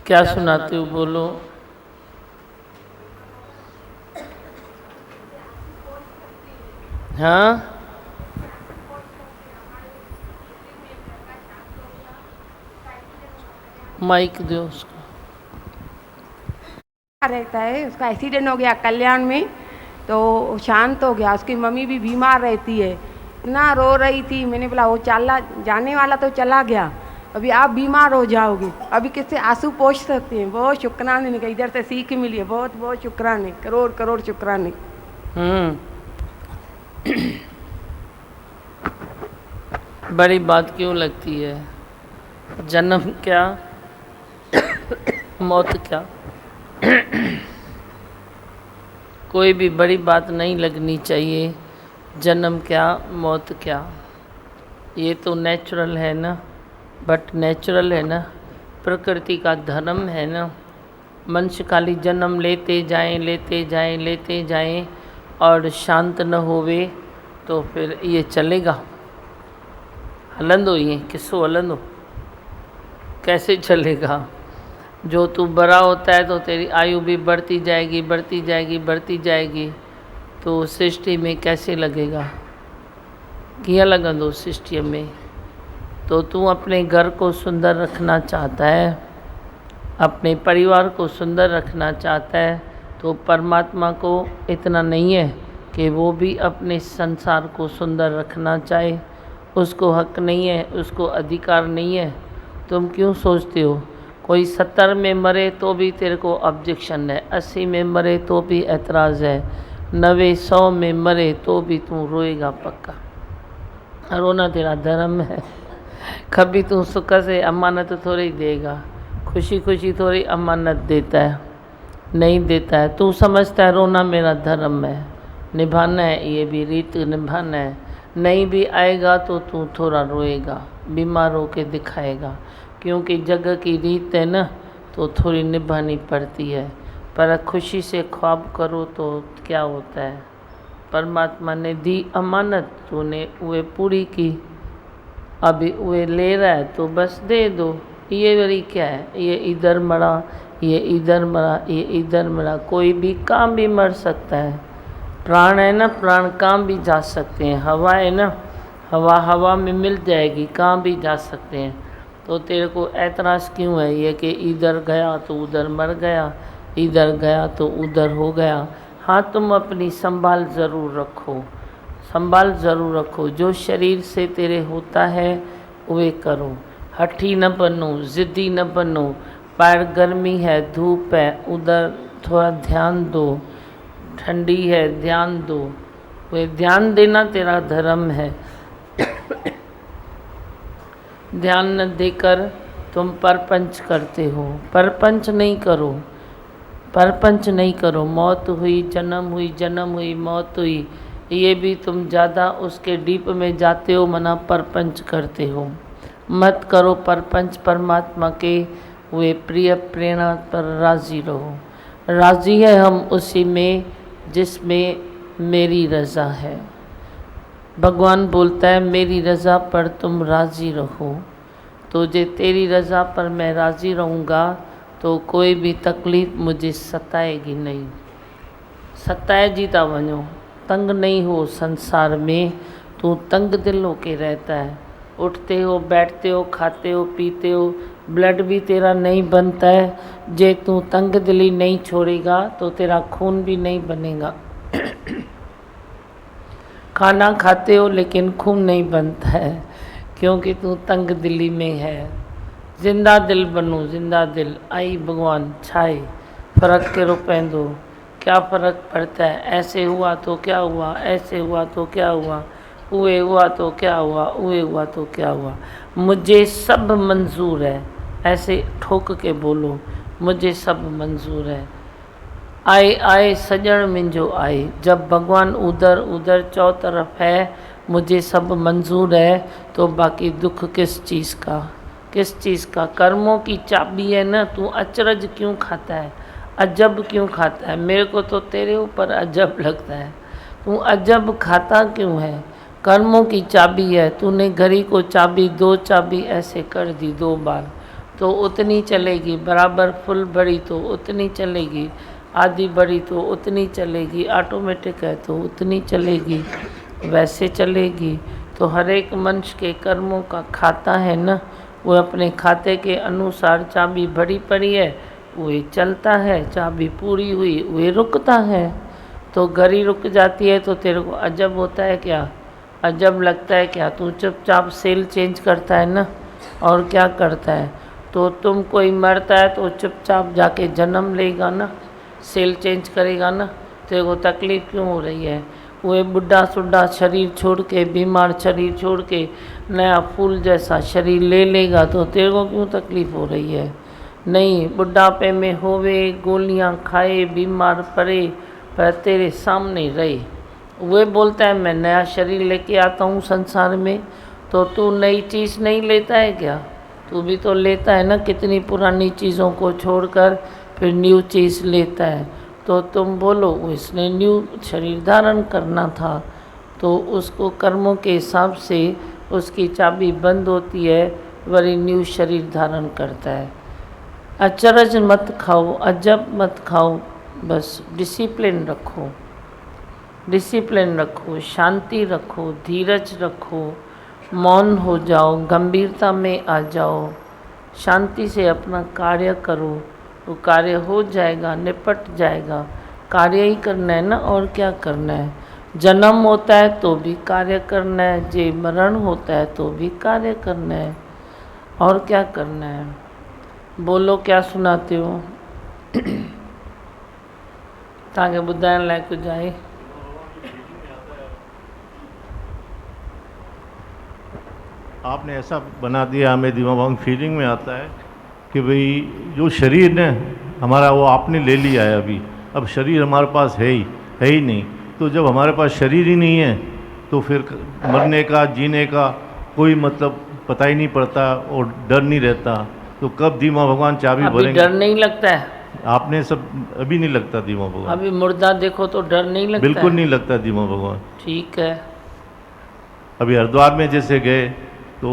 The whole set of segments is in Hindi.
क्या सुनाते हो बोलो। हाँ, माइक दो उसको। रहता है, उसका एक्सीडेंट हो गया कल्याण में, तो शांत हो गया। उसकी मम्मी भी बीमार रहती है, इतना रो रही थी। मैंने बोला वो चला जाने वाला तो चला गया, अभी आप बीमार हो जाओगे, अभी किससे आंसू पोंछ सकते हैं। बहुत शुक्राने का इधर से सीख मिली है, बहुत बहुत शुक्राने, करोड़ करोड़ शुक्राने। बड़ी बात क्यों लगती है? जन्म क्या मौत क्या, कोई भी बड़ी बात नहीं लगनी चाहिए। जन्म क्या मौत क्या, ये तो नेचुरल है ना, बट नेचुरल है ना, प्रकृति का धर्म है ना। मनुष्य खाली जन्म लेते जाएं लेते जाएं लेते जाएं और शांत न होवे तो फिर ये चलेगा? हलंदो, ये किसो हलंदो, कैसे चलेगा? जो तू बड़ा होता है तो तेरी आयु भी बढ़ती जाएगी बढ़ती जाएगी बढ़ती जाएगी, तो सृष्टि में कैसे लगेगा? किया लगंदो सृष्टि में? तो तू अपने घर को सुंदर रखना चाहता है, अपने परिवार को सुंदर रखना चाहता है, तो परमात्मा को इतना नहीं है कि वो भी अपने संसार को सुंदर रखना चाहे? उसको हक नहीं है, उसको अधिकार नहीं है? तुम क्यों सोचते हो कोई 70 में मरे तो भी तेरे को ऑब्जेक्शन है, 80 में मरे तो भी एतराज़ है, 90 100 में मरे तो भी तू रोएगा पक्का? रोना तेरा धर्म है। कभी तू सुख से अमानत थोड़ी देगा, खुशी खुशी थोड़ी अमानत देता है, नहीं देता है। तू समझता है रोना मेरा धर्म है, निभाना है, ये भी रीत निभाना है। नहीं भी आएगा तो तू थोड़ा रोएगा, बीमार होके दिखाएगा, क्योंकि जगह की रीत है ना, तो थोड़ी निभानी पड़ती है। पर खुशी से ख्वाब करो तो क्या होता है? परमात्मा ने दी अमानत, तूने वे पूरी की, अभी वे ले रहा है तो बस दे दो। ये वरी क्या है, ये इधर मरा, ये इधर मरा, ये इधर मरा, कोई भी काम भी मर सकता है। प्राण है ना, प्राण काम भी जा सकते हैं। हवा है ना, हवा हवा में मिल जाएगी, काम भी जा सकते हैं। तो तेरे को ऐतराज़ क्यों है ये कि इधर गया तो उधर मर गया, इधर गया तो उधर हो गया? हाँ, तुम अपनी संभाल ज़रूर रखो, संभाल ज़रूर रखो। जो शरीर से तेरे होता है वे करो, हठी न बनो, ज़िद्दी न बनो। बाहर गर्मी है, धूप है, उधर थोड़ा ध्यान दो, ठंडी है ध्यान दो, वे ध्यान देना तेरा धर्म है। ध्यान न देकर तुम परपंच करते हो, परपंच नहीं करो, परपंच नहीं करो। मौत हुई, जन्म हुई, जन्म हुई, मौत हुई, ये भी तुम ज़्यादा उसके डीप में जाते हो, मना परपंच करते हो। मत करो परपंच, परमात्मा के वे प्रिय प्रेरणा पर राज़ी रहो। राज़ी है हम उसी में जिसमें मेरी रज़ा है। भगवान बोलता है मेरी रज़ा पर तुम राज़ी रहो। तो जे तेरी रज़ा पर मैं राज़ी रहूँगा तो कोई भी तकलीफ़ मुझे सताएगी नहीं। सताए जीता वञो, तंग नहीं हो संसार में। तू तंग दिल होके रहता है, उठते हो, बैठते हो, खाते हो, पीते हो, ब्लड भी तेरा नहीं बनता है। जे तू तंग दिली नहीं छोड़ेगा तो तेरा खून भी नहीं बनेगा। खाना खाते हो लेकिन खून नहीं बनता है, क्योंकि तू तंग दिली में है। जिंदा दिल बनो, जिंदा दिल। आई भगवान छाए फ़र्क कहिड़ो पवंदो, क्या फ़र्क पड़ता है? ऐसे हुआ तो क्या हुआ, ऐसे हुआ तो क्या हुआ, उए हुआ तो क्या हुआ, उए हुआ तो क्या हुआ। मुझे सब मंजूर है, ऐसे ठोक के बोलो, मुझे सब मंजूर है। आए आए सजण मुंहिंजो आए। जब भगवान उधर उधर चौ तरफ है, मुझे सब मंजूर है, तो बाकी दुख किस चीज़ का, किस चीज़ का? कर्मों की चाबी है ना। तू अचरज क्यों खाता है, अजब क्यों खाता है? मेरे को तो तेरे ऊपर अजब लगता है, तू अजब खाता क्यों है? कर्मों की चाबी है, तूने घड़ी को चाबी, दो चाबी ऐसे कर दी 2 बार, तो उतनी चलेगी, बराबर फुल बढ़ी तो उतनी चलेगी, आधी बढ़ी तो उतनी चलेगी, ऑटोमेटिक है तो उतनी चलेगी, वैसे चलेगी। तो हर एक मनुष्य के कर्मों का खाता है ना, वो अपने खाते के अनुसार चाबी भरी पड़ी है वो चलता है, चाबी पूरी हुई वो रुकता है। तो घड़ी रुक जाती है तो तेरे को अजब होता है क्या, अजब लगता है क्या? तू चुपचाप सेल चेंज करता है ना, और क्या करता है? तो तुम कोई मरता है तो चुपचाप जाके जन्म लेगा ना, सेल चेंज करेगा ना, तेरे को तकलीफ़ क्यों हो रही है? वो बुढ़ा सुड्ढा शरीर छोड़ के, बीमार शरीर छोड़ के नया फूल जैसा शरीर ले लेगा तो तेरे को क्यों तकलीफ़ हो रही है? नहीं, बुढ़ापे में होवे, गोलियां खाए, बीमार पड़े, पर तेरे सामने रहे। वो बोलता है मैं नया शरीर लेके आता हूँ संसार में, तो तू नई चीज़ नहीं लेता है क्या? तू भी तो लेता है ना, कितनी पुरानी चीज़ों को छोड़कर फिर न्यू चीज़ लेता है। तो तुम बोलो इसने न्यू शरीर धारण करना था, तो उसको कर्मों के हिसाब से उसकी चाबी बंद होती है, वही न्यू शरीर धारण करता है। अचरज मत खाओ, अजब मत खाओ, बस डिसिप्लिन रखो, डिसिप्लिन रखो, शांति रखो, धीरज रखो, मौन हो जाओ, गंभीरता में आ जाओ, शांति से अपना कार्य करो, वो कार्य हो जाएगा, निपट जाएगा। कार्य ही करना है ना, और क्या करना है? जन्म होता है तो भी कार्य करना है, जे मरण होता है तो भी कार्य करना है, और क्या करना है? बोलो क्या सुनाते हो? तव्हांखे ॿुधाइण लाइ कुझु आहे? आपने ऐसा बना दिया, हमें दिमाग फीलिंग में आता है कि भाई जो शरीर ने हमारा वो आपने ले लिया है अभी, अब शरीर हमारे पास है ही नहीं। तो जब हमारे पास शरीर ही नहीं है तो फिर मरने का, जीने का कोई मतलब पता ही नहीं पड़ता और डर नहीं रहता। तो कब दीमा भगवान चाबी भरेंगे? डर नहीं लगता है? आपने सब अभी नहीं लगता दीमा भगवान? अभी मुर्दा देखो तो डर नहीं लगता? बिल्कुल नहीं लगता दीमा भगवान। ठीक है। अभी हरिद्वार में जैसे गए तो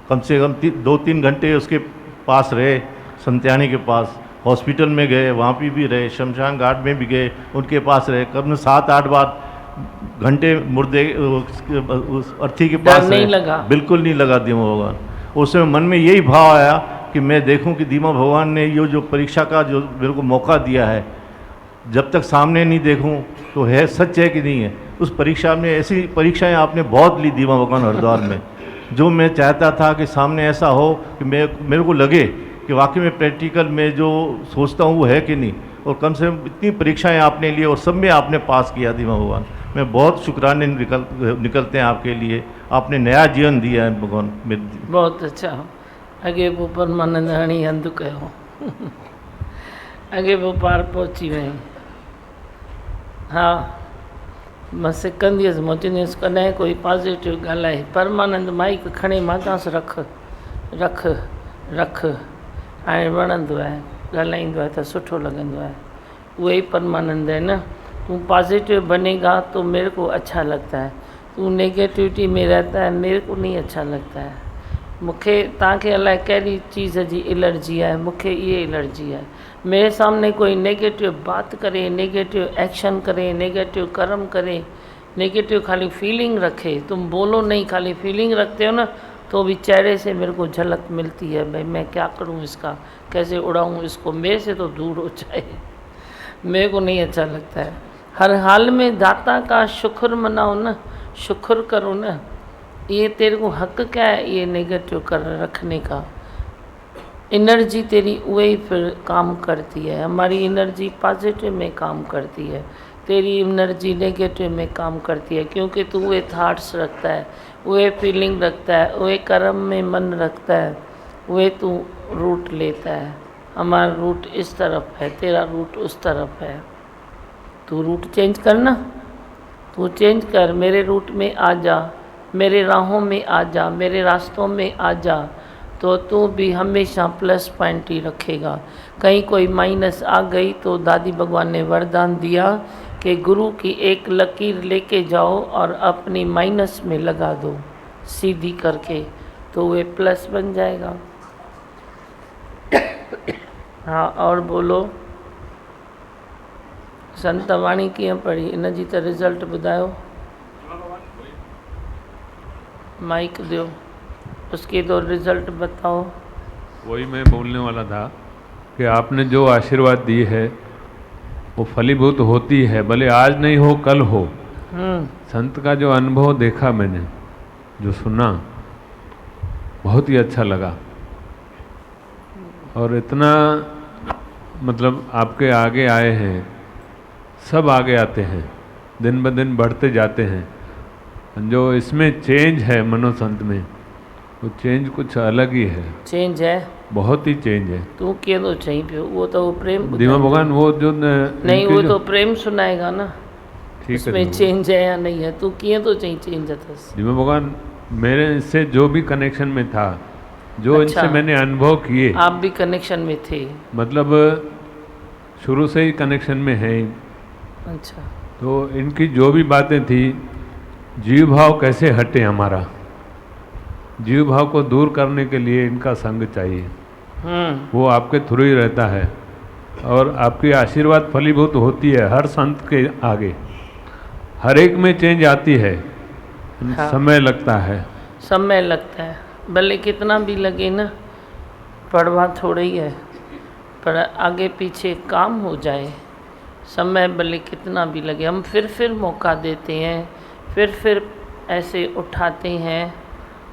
कम से कम 2-3 घंटे उसके पास रहे, संत्यानी के पास। हॉस्पिटल में गए, वहाँ पे भी रहे, शमशान घाट में भी गए, उनके पास रहे। कम 7-8 बार घंटे मुर्दे उस अर्थी के पास नहीं रहे। लगा? बिल्कुल नहीं लगा दीमा भगवान। उस समय मन में यही भाव आया कि मैं देखूं कि दीमा भगवान ने ये जो परीक्षा का जो मेरे को मौका दिया है, जब तक सामने नहीं देखूं तो है सच है कि नहीं है। उस परीक्षा में, ऐसी परीक्षाएं आपने बहुत ली दीमा भगवान हरिद्वार में, जो मैं चाहता था कि सामने ऐसा हो कि मेरे को लगे कि वाकई में प्रैक्टिकल में जो सोचता हूँ वो है कि नहीं। और कम से कम इतनी परीक्षाएं आपने ली और सब में आपने पास किया दीमा भगवान। मैं बहुत शुक्राने निकलते हैं आपके लिए। आपने नया जीवन दिया है भगवान मेरे। बहुत अच्छा। अगे वो परमानंद हणी हंधु कयो अगे वो पार पहुची वई। हाँ, मां सिकंदी हुअसि, मां चवंदी हुअसि कॾहिं कोई पॉज़िटिव ॻाल्हाए। परमानंद माइक खणे मां चवांसि रख रख रख, हाणे वणंदो आहे, ॻाल्हाईंदो आहे त सुठो लॻंदो आहे। उहो ई परमानंद है ना। तू पॉजिटिव बनेगा तो मेरे को अच्छा लगता है, तू नेगेटिविटी में रहता है मेरे को नहीं अच्छा लगता है। मूंखे तव्हांखे अलाए कहिड़ी चीज़ जी एलर्जी आहे, मूंखे ये एलर्जी है। मेरे सामने कोई नेगेटिव बात करे, नेगेटिव एक्शन करे, नेगेटिव कर्म करे, नेगेटिव खाली फीलिंग रखे, तुम बोलो नहीं, खाली फीलिंग रखते हो ना, तो भी चेहरे से मेरे को झलक मिलती है, भाई मैं क्या करूं इसका, कैसे उड़ाऊं इसको, मेरे से तो दूर हो जाए, मेरे को नहीं अच्छा लगता है। हर हाल में दाता का शुक्र मनाओ ना, शुक्र करो ना। ये तेरे को हक क्या है ये नेगेटिव कर रखने का? एनर्जी तेरी वही फिर काम करती है। हमारी एनर्जी पॉजिटिव में काम करती है, तेरी एनर्जी नेगेटिव में काम करती है, क्योंकि तू वे थाट्स रखता है, वे फीलिंग रखता है, वे कर्म में मन रखता है, वे तू रूट लेता है। हमारा रूट इस तरफ है, तेरा रूट उस तरफ है। तू रूट चेंज करना, तू चेंज कर, मेरे रूट में आ जा, मेरे राहों में आ जा, मेरे रास्तों में आ जा, तो तू भी हमेशा प्लस पॉइंट ही रखेगा। कहीं कोई माइनस आ गई तो दादी भगवान ने वरदान दिया कि गुरु की एक लकीर लेके जाओ और अपनी माइनस में लगा दो सीधी करके, तो वे प्लस बन जाएगा। हाँ और बोलो। संत वाणी कीअं पढ़ी, इन जी त रिज़ल्ट ॿुधायो। माइक दो, उसकी तो रिज़ल्ट बताओ। वही मैं बोलने वाला था कि आपने जो आशीर्वाद दी है वो फलीभूत होती है, भले आज नहीं हो कल हो। संत का जो अनुभव देखा मैंने, जो सुना, बहुत ही अच्छा लगा। और इतना मतलब आपके आगे आए हैं, सब आगे आते हैं, दिन ब दिन बढ़ते जाते हैं। जो इसमें चेंज है मनोसंत में, वो चेंज कुछ अलग ही है। चेंज है, बहुत ही चेंज है। तू कीअं थो चई पियो, वो तो प्रेम दीमा भगवान वो जो नहीं, वो तो प्रेम सुनाएगा ना, ठीक है। इसमें चेंज है या नहीं है, तू कीअं थो चई चेंज अथसि। दीमा भगवान मेरे इससे जो भी कनेक्शन में था, जो अच्छा, इनसे मैंने अनुभव किए, आप भी कनेक्शन में थे। मतलब शुरू से ही कनेक्शन में है। अच्छा, तो इनकी जो भी बातें थी, जीव भाव कैसे हटे हमारा, जीव भाव को दूर करने के लिए इनका संग चाहिए। वो आपके थ्रू ही रहता है और आपकी आशीर्वाद फलीभूत होती है हर संत के आगे। हर एक में चेंज आती है। हाँ। समय लगता है, समय लगता है, भले कितना भी लगे ना, पढ़वा थोड़ा ही है, पर आगे पीछे काम हो जाए। समय भले कितना भी लगे, हम फिर मौका देते हैं, फिर ऐसे उठाते हैं।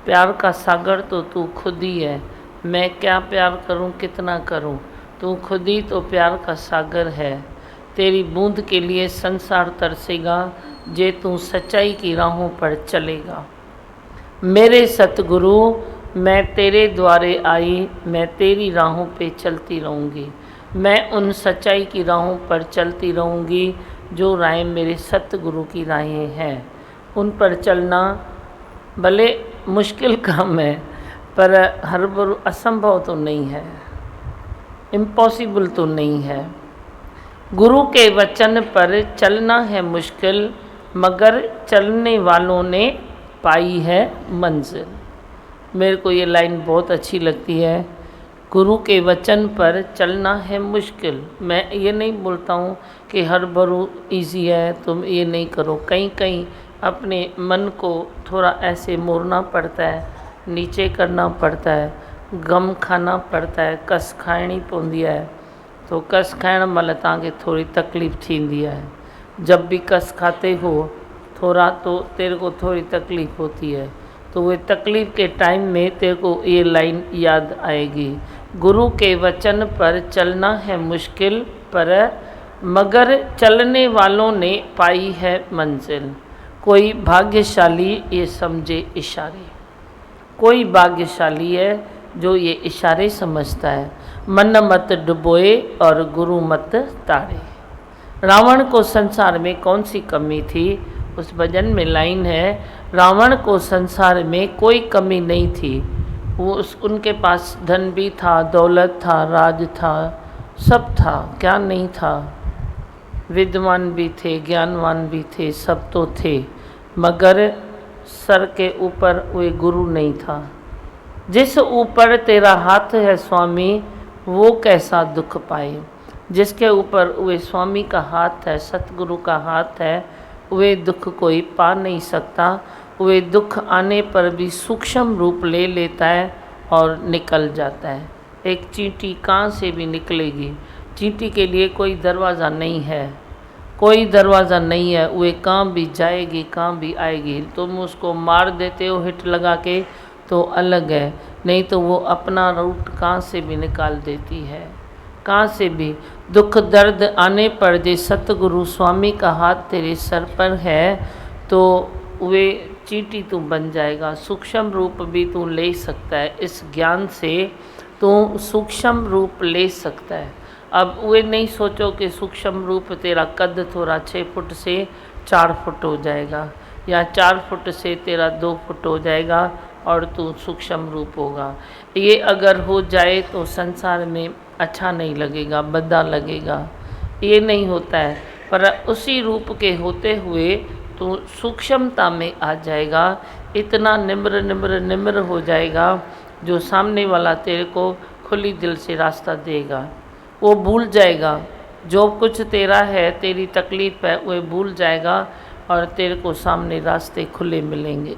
प्यार का सागर तो तू खुद ही है, मैं क्या प्यार करूं, कितना करूं, तू खुद ही तो प्यार का सागर है। तेरी बूंद के लिए संसार तरसेगा, जे तू सच्चाई की राहों पर चलेगा। मेरे सतगुरु मैं तेरे द्वारे आई, मैं तेरी राहों पे चलती रहूँगी। मैं उन सच्चाई की राहों पर चलती रहूँगी जो राहें मेरे सतगुरु की राहें हैं। उन पर चलना भले मुश्किल काम है, पर हर बार असंभव तो नहीं है, इम्पॉसिबल तो नहीं है। गुरु के वचन पर चलना है मुश्किल, मगर चलने वालों ने पाई है मंजिल। मेरे को ये लाइन बहुत अच्छी लगती है। गुरु के वचन पर चलना है मुश्किल। मैं ये नहीं बोलता हूँ कि हर बरू इजी है, तुम ये नहीं करो। कहीं कहीं अपने मन को थोड़ा ऐसे मोड़ना पड़ता है, नीचे करना पड़ता है, गम खाना पड़ता है, कस खाइणी पवंदी है। तो कस खाइण महिल तव्हांखे थोड़ी तकलीफ़ थींदी है। जब भी कस खाते हो थोड़ा, तो तेरे को थोड़ी तकलीफ़ होती है, तो वो तकलीफ़ के टाइम में तेरे को ये लाइन याद आएगी। गुरु के वचन पर चलना है मुश्किल, पर मगर चलने वालों ने पाई है मंजिल। कोई भाग्यशाली ये समझे इशारे, कोई भाग्यशाली है जो ये इशारे समझता है। मन मत डुबोए और गुरु मत तारे। रावण को संसार में कौन सी कमी थी? उस भजन में लाइन है, रावण को संसार में कोई कमी नहीं थी। वो उनके पास धन भी था, दौलत था, राज था, सब था, क्या नहीं था। विद्वान भी थे, ज्ञानवान भी थे, सब तो थे, मगर सर के ऊपर वे गुरु नहीं था। जिस ऊपर तेरा हाथ है स्वामी, वो कैसा दुख पाए। जिसके ऊपर वे स्वामी का हाथ है, सतगुरु का हाथ है, वे दुख कोई पा नहीं सकता। वे दुख आने पर भी सूक्ष्म रूप ले लेता है और निकल जाता है। एक चींटी कहाँ से भी निकलेगी, चींटी के लिए कोई दरवाज़ा नहीं है, कोई दरवाज़ा नहीं है। वे कहाँ भी जाएगी, कहाँ भी आएगी। तुम उसको मार देते हो हिट लगा के तो अलग है, नहीं तो वो अपना रूट कहाँ से भी निकाल देती है, कहाँ से भी। दुख दर्द आने पर जे सतगुरु स्वामी का हाथ तेरे सर पर है, तो वे चींटी तू बन जाएगा। सूक्ष्म रूप भी तू ले सकता है, इस ज्ञान से तू सूक्ष्म रूप ले सकता है। अब वे नहीं सोचो कि सूक्ष्म रूप तेरा कद थोड़ा 6 फुट से 4 फुट हो जाएगा, या 4 फुट से तेरा 2 फुट हो जाएगा और तू सूक्ष्म रूप होगा। ये अगर हो जाए तो संसार में अच्छा नहीं लगेगा, बद्दा लगेगा। ये नहीं होता है, पर उसी रूप के होते हुए तो सूक्ष्मता में आ जाएगा। इतना निम्र निम्र निम्र हो जाएगा जो सामने वाला तेरे को खुली दिल से रास्ता देगा। वो भूल जाएगा। जो कुछ तेरा है, तेरी तकलीफ़ है, वो भूल जाएगा और तेरे को सामने रास्ते खुले मिलेंगे।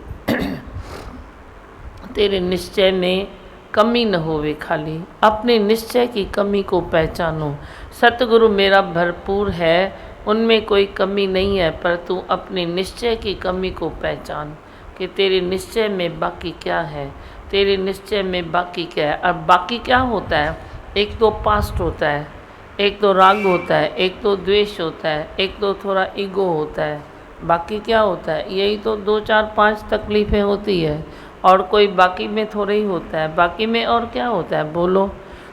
तेरे निश्चय में कमी न होवे, खाली अपने निश्चय की कमी को पहचानो। सतगुरु मेरा भरपूर है, उनमें कोई कमी नहीं है, पर तू अपने निश्चय की कमी को पहचान कि तेरे निश्चय में बाकी क्या है, तेरे निश्चय में बाकी क्या है। और बाकी क्या होता है? एक तो पास्ट होता है, एक तो राग होता है, एक तो द्वेष होता है, एक तो थोड़ा ईगो होता है। बाकी क्या होता है? यही तो 2 4 5 तकलीफ़ें होती है, और कोई बाकी में थोड़ा ही होता है। बाकी में और क्या होता है बोलो?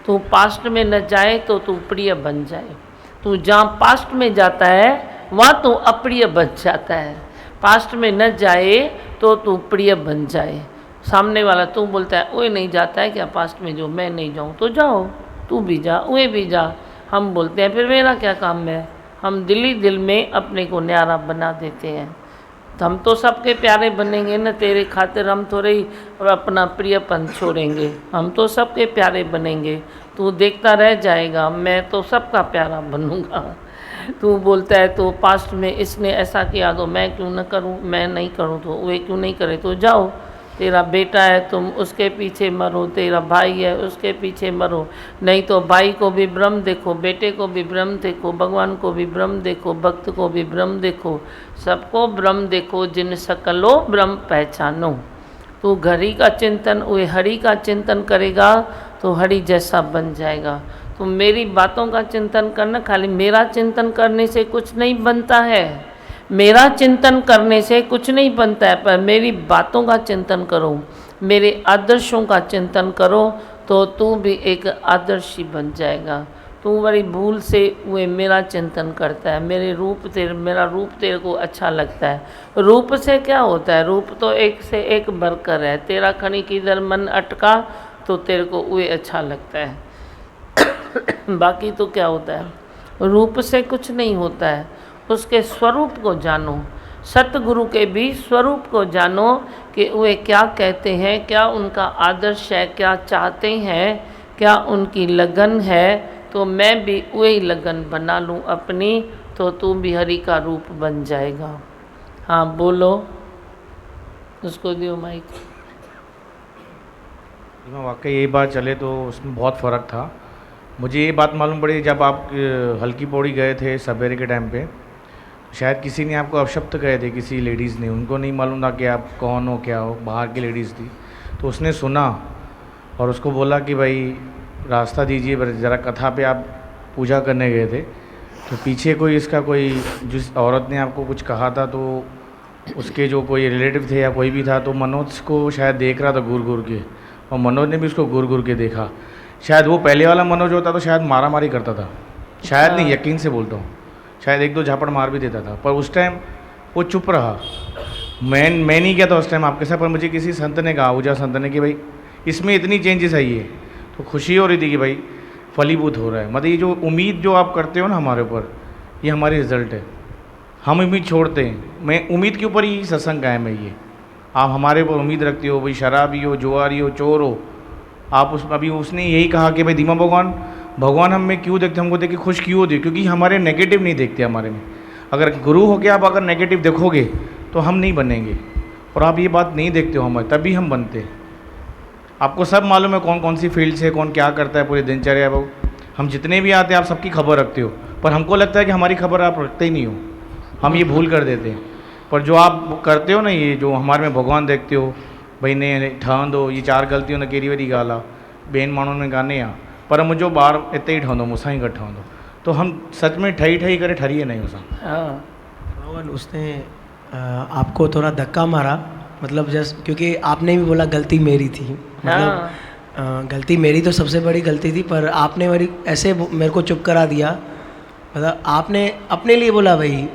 तू पास्ट में न जाए तो तू प्रिय बन जाए। तू जहाँ पास्ट में जाता है वहाँ तू अप्रिय बन जाता है। पास्ट में न जाए तो तू प्रिय बन जाए। सामने वाला तू बोलता है वो नहीं जाता है क्या पास्ट में, जो मैं नहीं जाऊँ तो जाओ, तू भी जा, वो भी जा। हम बोलते हैं फिर मेरा क्या काम है? हम दिल ही दिल में अपने को न्यारा बना देते हैं। तो हम तो सबके प्यारे बनेंगे न, तेरे खातिर हम थोड़े ही अपना प्रियपन छोड़ेंगे। हम तो सबके प्यारे बनेंगे, तू देखता रह जाएगा, मैं तो सबका प्यारा बनूंगा। तू बोलता है तो पास्ट में इसने ऐसा किया तो मैं क्यों न करूं, मैं नहीं करूं तो वे क्यों नहीं करे, तो जाओ। तेरा बेटा है तुम उसके पीछे मरो, तेरा भाई है उसके पीछे मरो। नहीं तो भाई को भी ब्रह्म देखो, बेटे को भी ब्रह्म देखो, भगवान को भी ब्रह्म देखो, भक्त को भी ब्रह्म देखो, सबको ब्रह्म देखो। जिन सकलो ब्रह्म पहचानो। तू घड़ी का चिंतन, वे हरि का चिंतन करेगा तो हरि जैसा बन जाएगा। तुम मेरी बातों का चिंतन करना, खाली मेरा चिंतन करने से कुछ नहीं बनता है। मेरा चिंतन करने से कुछ नहीं बनता है, पर मेरी बातों का चिंतन करो, मेरे आदर्शों का चिंतन करो, तो तू भी एक आदर्शी बन जाएगा। तू बड़ी भूल से वे मेरा चिंतन करता है, मेरा रूप तेरे को अच्छा लगता है। रूप से क्या होता है? रूप तो एक से एक बढ़कर है। तेरा खनी किधर मन अटका तो तेरे को वे अच्छा लगता है। बाकी तो क्या होता है? रूप से कुछ नहीं होता है, उसके स्वरूप को जानो। सतगुरु के भी स्वरूप को जानो कि वे क्या कहते हैं, क्या उनका आदर्श है, क्या चाहते हैं, क्या उनकी लगन है। तो मैं भी वही लगन बना लूँ अपनी, तो तू भी हरि का रूप बन जाएगा। हाँ बोलो, उसको दियो माइक। वाकई यही बात चले तो उसमें बहुत फ़र्क था। मुझे ये बात मालूम पड़ी जब आप हल्की पौड़ी गए थे सवेरे के टाइम पे, शायद किसी ने आपको अपशब्द कहे थे, किसी लेडीज़ ने। उनको नहीं मालूम था कि आप कौन हो क्या हो, बाहर की लेडीज़ थी। तो उसने सुना और उसको बोला कि भाई रास्ता दीजिए, ज़रा कथा पे आप पूजा करने गए थे। तो पीछे कोई जिस औरत ने आपको कुछ कहा था, तो उसके जो कोई रिलेटिव थे या कोई भी था, तो मनोज को शायद देख रहा था घूर घूर के, और मनोज ने भी उसको घूर घूर के देखा। शायद वो पहले वाला मनोज होता तो शायद मारा मारी करता था, शायद नहीं, यकीन से बोलता हूँ, शायद 1-2 झापड़ मार भी देता था। पर उस टाइम वो चुप रहा। मैं नहीं किया था उस टाइम आपके साथ, पर मुझे किसी संत ने कहा, ऊर्जा संत ने, कि भाई इसमें इतनी चेंजेस आई है। तो खुशी हो रही थी कि भाई फलीभूत हो रहा है। मतलब ये जो उम्मीद जो आप करते हो ना हमारे ऊपर, ये हमारी रिज़ल्ट है। हम उम्मीद छोड़ते हैं। मैं उम्मीद के ऊपर ही सत्संग कायम है। ये आप हमारे ऊपर उम्मीद रखते हो, भाई शराबी हो, जुआरी हो, चोर हो, आप अभी उसने यही कहा कि भाई धीमा भगवान हम में क्यों देखते, हमको देख के खुश क्यों होते, क्योंकि हमारे नेगेटिव नहीं देखते हमारे में। अगर गुरु हो के आप अगर नेगेटिव देखोगे तो हम नहीं बनेंगे, और आप ये बात नहीं देखते हो हमारे, तभी हम बनते हैं। आपको सब मालूम है कौन कौन सी फील्ड से कौन क्या करता है पूरी दिनचर्या। वो हम जितने भी आते हैं आप सबकी खबर रखते हो, पर हमको लगता है कि हमारी खबर आप रखते ही नहीं हो। हम ये भूल कर देते हैं। पर जो आप करते हो ना, ये जो हमारे में भगवान देखते हो, भाई ने ठहंदो, ये 4 गलतियों ने केरी वरी गाला बेन माण्हुनि में गाने आ, पर मुझो ॿार हिते ई ठहंदो, मूंसां ई गॾु ठहंदो। तो हम सच में ठही करे ठरिए नहीं उसां। भगवान उसने आपको थोड़ा धक्का मारा, मतलब जस्ट क्योंकि आपने भी बोला गलती मेरी थी, मतलब गलती मेरी तो सबसे बड़ी गलती थी, पर आपने मेरी ऐसे मेरे को चुप करा दिया। मतलब आपने अपने लिए बोला भाई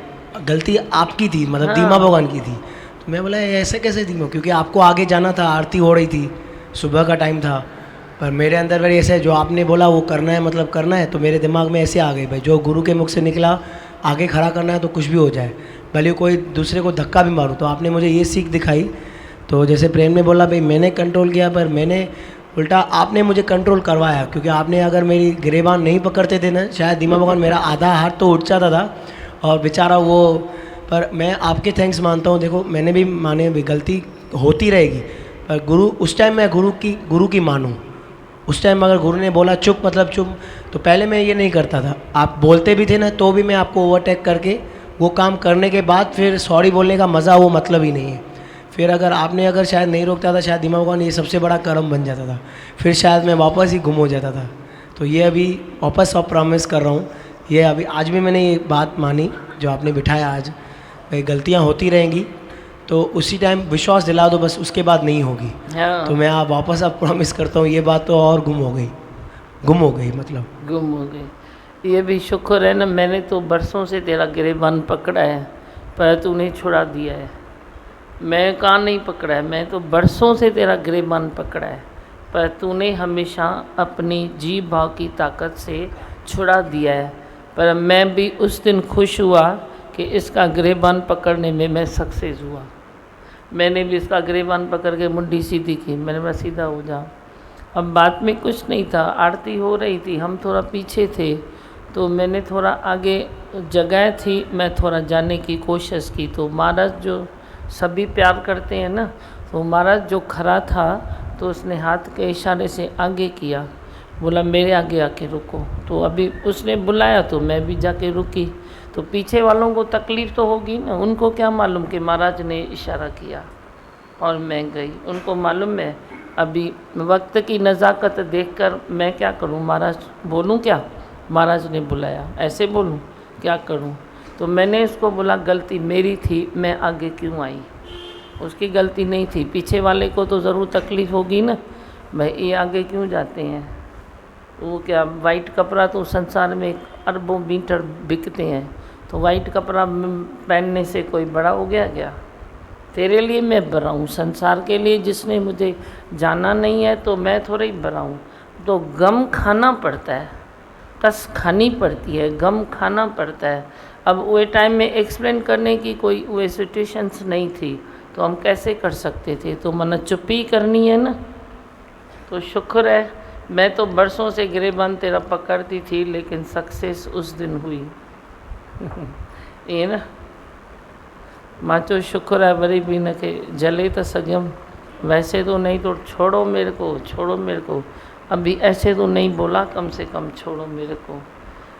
गलती आपकी थी, मतलब धीमा भगवान की थी। तो मैं बोला ऐसे कैसे धीमा, क्योंकि आपको आगे जाना था, आरती हो रही थी, सुबह का टाइम था। पर मेरे अंदर भाई ऐसे जो आपने बोला वो करना है, मतलब करना है, तो मेरे दिमाग में ऐसे आ गई भाई जो गुरु के मुख से निकला आगे खड़ा करना है तो कुछ भी हो जाए, भले कोई दूसरे को धक्का भी मारूँ। तो आपने मुझे ये सीख दिखाई। तो जैसे प्रेम ने बोला भाई मैंने कंट्रोल किया, पर मैंने उल्टा आपने मुझे कंट्रोल करवाया, क्योंकि आपने अगर मेरी गिरेबान नहीं पकड़ते थे ना, शायद दीमा भगवान मेरा आधा हाथ तो उठ जाता था और बेचारा वो। पर मैं आपके थैंक्स मानता हूँ। देखो मैंने भी माने भी गलती होती रहेगी, पर गुरु उस टाइम मैं गुरु की मानूँ। उस टाइम अगर गुरु ने बोला चुप मतलब चुप, तो पहले मैं ये नहीं करता था। आप बोलते भी थे ना तो भी मैं आपको ओवरटेक करके वो काम करने के बाद फिर सॉरी बोलने का मज़ा वो मतलब ही नहीं है। फिर अगर शायद नहीं रोकता था, शायद दिमाग भगवान ये सबसे बड़ा कर्म बन जाता था, फिर शायद मैं वापस ही गुम हो जाता था। तो ये अभी वापस और प्रॉमिस कर रहा हूँ, ये अभी आज भी मैंने ये बात मानी जो आपने बिठाया आज, भाई गलतियाँ होती रहेंगी तो उसी टाइम विश्वास दिला दो, बस उसके बाद नहीं होगी। हाँ। तो मैं आप वापस अब प्रॉमिस करता हूँ, ये बात तो और गुम हो गई मतलब गुम हो गई। ये भी शुक्र है ना, मैंने तो बरसों से तेरा गिरेबान पकड़ा है पर तूने छुड़ा दिया है। मैं कहाँ नहीं पकड़ा है, मैं तो बरसों से तेरा गिरेबान पकड़ा है पर तूने हमेशा अपनी जी भाव की ताकत से छुड़ा दिया है। पर मैं भी उस दिन खुश हुआ कि इसका गिरेबान पकड़ने में मैं सक्सेस हुआ। मैंने भी इसका गिरेबान पकड़ के मुंडी सीधी की, मैंने बोला सीधा हो जा। अब बात में कुछ नहीं था, आरती हो रही थी, हम थोड़ा पीछे थे तो मैंने थोड़ा आगे जगह थी, मैं थोड़ा जाने की कोशिश की। तो महाराज जो सभी प्यार करते हैं ना, तो महाराज जो खड़ा था तो उसने हाथ के इशारे से आगे किया, बोला मेरे आगे आके रुको। तो अभी उसने बुलाया तो मैं भी जाके रुकी। तो पीछे वालों को तकलीफ़ तो होगी ना, उनको क्या मालूम कि महाराज ने इशारा किया और मैं गई। उनको मालूम है अभी वक्त की नज़ाकत देखकर मैं क्या करूं, महाराज बोलूं क्या, महाराज ने बुलाया ऐसे बोलूं, क्या करूं। तो मैंने उसको बोला गलती मेरी थी, मैं आगे क्यों आई, उसकी गलती नहीं थी। पीछे वाले को तो ज़रूर तकलीफ़ होगी ना, भाई ये आगे क्यों जाते हैं। वो क्या वाइट कपड़ा तो संसार में अरबों मीटर बिकते हैं, तो वाइट कपड़ा पहनने से कोई बड़ा हो गया क्या। तेरे लिए मैं बड़ा हूँ, संसार के लिए जिसने मुझे जाना नहीं है तो मैं थोड़ा ही बड़ा हूँ। तो गम खाना पड़ता है, कस खानी पड़ती है, गम खाना पड़ता है। अब वो टाइम में एक्सप्लेन करने की कोई वो सिचुएशंस नहीं थी तो हम कैसे कर सकते थे, तो मना चुप्पी करनी है ना। तो शुक्र है, मैं तो बरसों से गिरेबान तेरा पकड़ती थी लेकिन सक्सेस उस दिन हुई ये ना मां चो शुक्र है वरी भी न के जले तो सघियम, वैसे तो नहीं तो छोड़ो मेरे को, छोड़ो मेरे को। अभी ऐसे तो नहीं बोला, कम से कम छोड़ो मेरे को।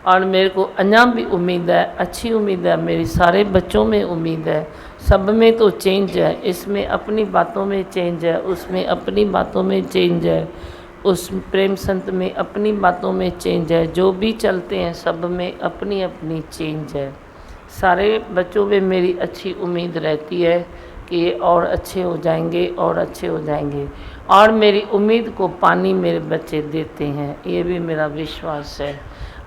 और मेरे को अञा भी उम्मीद है, अच्छी उम्मीद है, मेरी सारे बच्चों में उम्मीद है, सब में तो चेंज है। इसमें अपनी बातों में चेंज है, उसमें अपनी बातों में चेंज है, उस प्रेम संत में अपनी बातों में चेंज है, जो भी चलते हैं सब में अपनी अपनी चेंज है। सारे बच्चों में मेरी अच्छी उम्मीद रहती है कि ये और अच्छे हो जाएंगे और अच्छे हो जाएंगे, और मेरी उम्मीद को पानी मेरे बच्चे देते हैं, ये भी मेरा विश्वास है।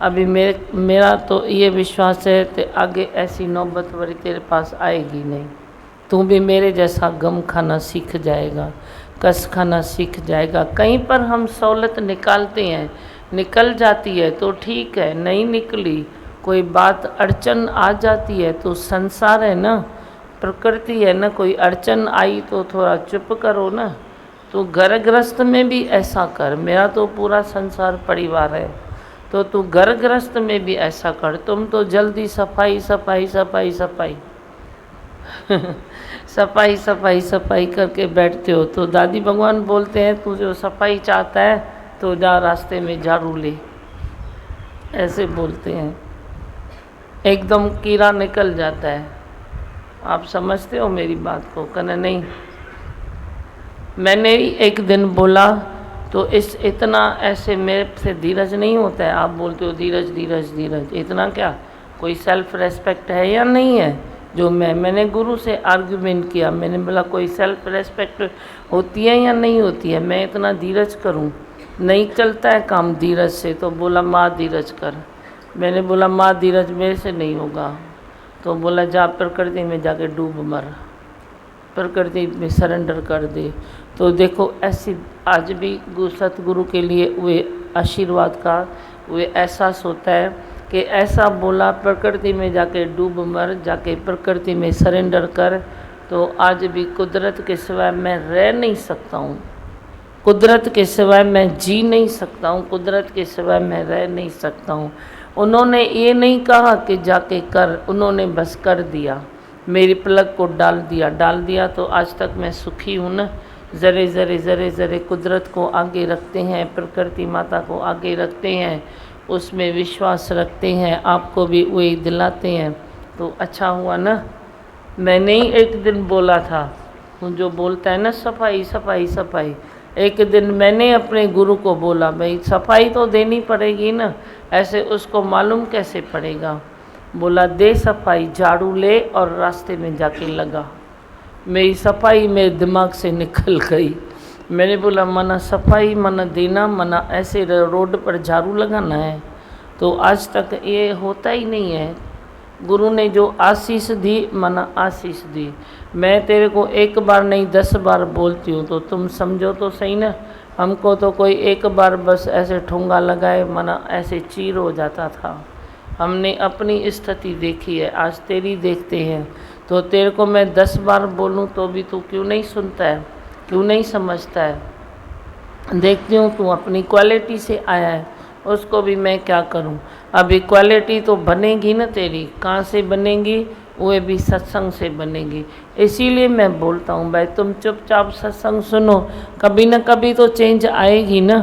अभी मेरा तो ये विश्वास है कि आगे ऐसी नौबत वरी तेरे पास आएगी नहीं। तू भी मेरे जैसा गम खाना सीख जाएगा, कस खाना सीख जाएगा। कहीं पर हम सहूलत निकालते हैं, निकल जाती है तो ठीक है, नहीं निकली कोई बात अड़चन आ जाती है तो संसार है ना, प्रकृति है ना, कोई अड़चन आई तो थोड़ा चुप करो ना। तो घर गृहस्थ में भी ऐसा कर, मेरा तो पूरा संसार परिवार है तो तू घर गृहस्थ में भी ऐसा कर। तुम तो जल्दी सफाई सफाई सफाई सफाई सफाई सफाई सफाई करके बैठते हो। तो दादी भगवान बोलते हैं तू जो सफाई चाहता है तो जा रास्ते में झाड़ू ले, ऐसे बोलते हैं, एकदम कीड़ा निकल जाता है। आप समझते हो मेरी बात को, कहना नहीं। मैंने एक दिन बोला तो इतना ऐसे मेरे से धीरज नहीं होता है। आप बोलते हो धीरज धीरज धीरज, इतना क्या कोई सेल्फ रेस्पेक्ट है या नहीं है। जो मैंने गुरु से आर्ग्यूमेंट किया, मैंने बोला कोई सेल्फ रेस्पेक्ट होती है या नहीं होती है, मैं इतना धीरज करूं, नहीं चलता है काम धीरज से। तो बोला माँ धीरज कर। मैंने बोला माँ धीरज मेरे से नहीं होगा। तो बोला जा प्रकृति में जाके डूब मर, प्रकृति में सरेंडर कर दे। तो देखो ऐसी आज भी सतगुरु के लिए वे आशीर्वाद का वे एहसास होता है कि ऐसा बोला प्रकृति में जाके डूब मर, जाके प्रकृति में सरेंडर कर। तो आज भी कुदरत के सिवाय मैं रह नहीं सकता हूँ, कुदरत के सिवाय मैं जी नहीं सकता हूँ, कुदरत के सिवाय मैं रह नहीं सकता हूँ। उन्होंने ये नहीं कहा कि जाके कर, उन्होंने बस कर दिया, मेरी पलक को डाल दिया तो आज तक मैं सुखी हूँ ना। ज़रे ज़रे ज़रे ज़रे कुदरत को आगे रखते हैं, प्रकृति माता को आगे रखते हैं, उसमें विश्वास रखते हैं, आपको भी वही दिलाते हैं तो अच्छा हुआ ना। मैंने ही एक दिन बोला था, जो बोलता है ना सफाई सफाई सफाई, एक दिन मैंने अपने गुरु को बोला भाई सफाई तो देनी पड़ेगी ना, ऐसे उसको मालूम कैसे पड़ेगा। बोला दे सफाई, झाड़ू ले और रास्ते में जाके लगा। मेरी सफाई मेरे दिमाग से निकल गई। मैंने बोला मना सफाई मना देना, मना ऐसे रोड पर झाड़ू लगाना है, तो आज तक ये होता ही नहीं है। गुरु ने जो आशीष दी मना आशीष दी, मैं तेरे को एक बार नहीं 10 बार बोलती हूँ तो तुम समझो तो सही ना। हमको तो कोई एक बार बस ऐसे ठुंगा लगाए मना ऐसे चीर हो जाता था। हमने अपनी स्थिति देखी है, आज तेरी देखते हैं। तो तेरे को मैं 10 बार बोलूं तो भी तू क्यों नहीं सुनता है, क्यों नहीं समझता है। देखती हूँ तू अपनी क्वालिटी से आया है, उसको भी मैं क्या करूँ। अब इक्वालिटी तो बनेगी ना तेरी, कहाँ से बनेगी, वो भी सत्संग से बनेगी। इसीलिए मैं बोलता हूँ भाई तुम चुपचाप सत्संग सुनो, कभी न कभी तो चेंज आएगी ना,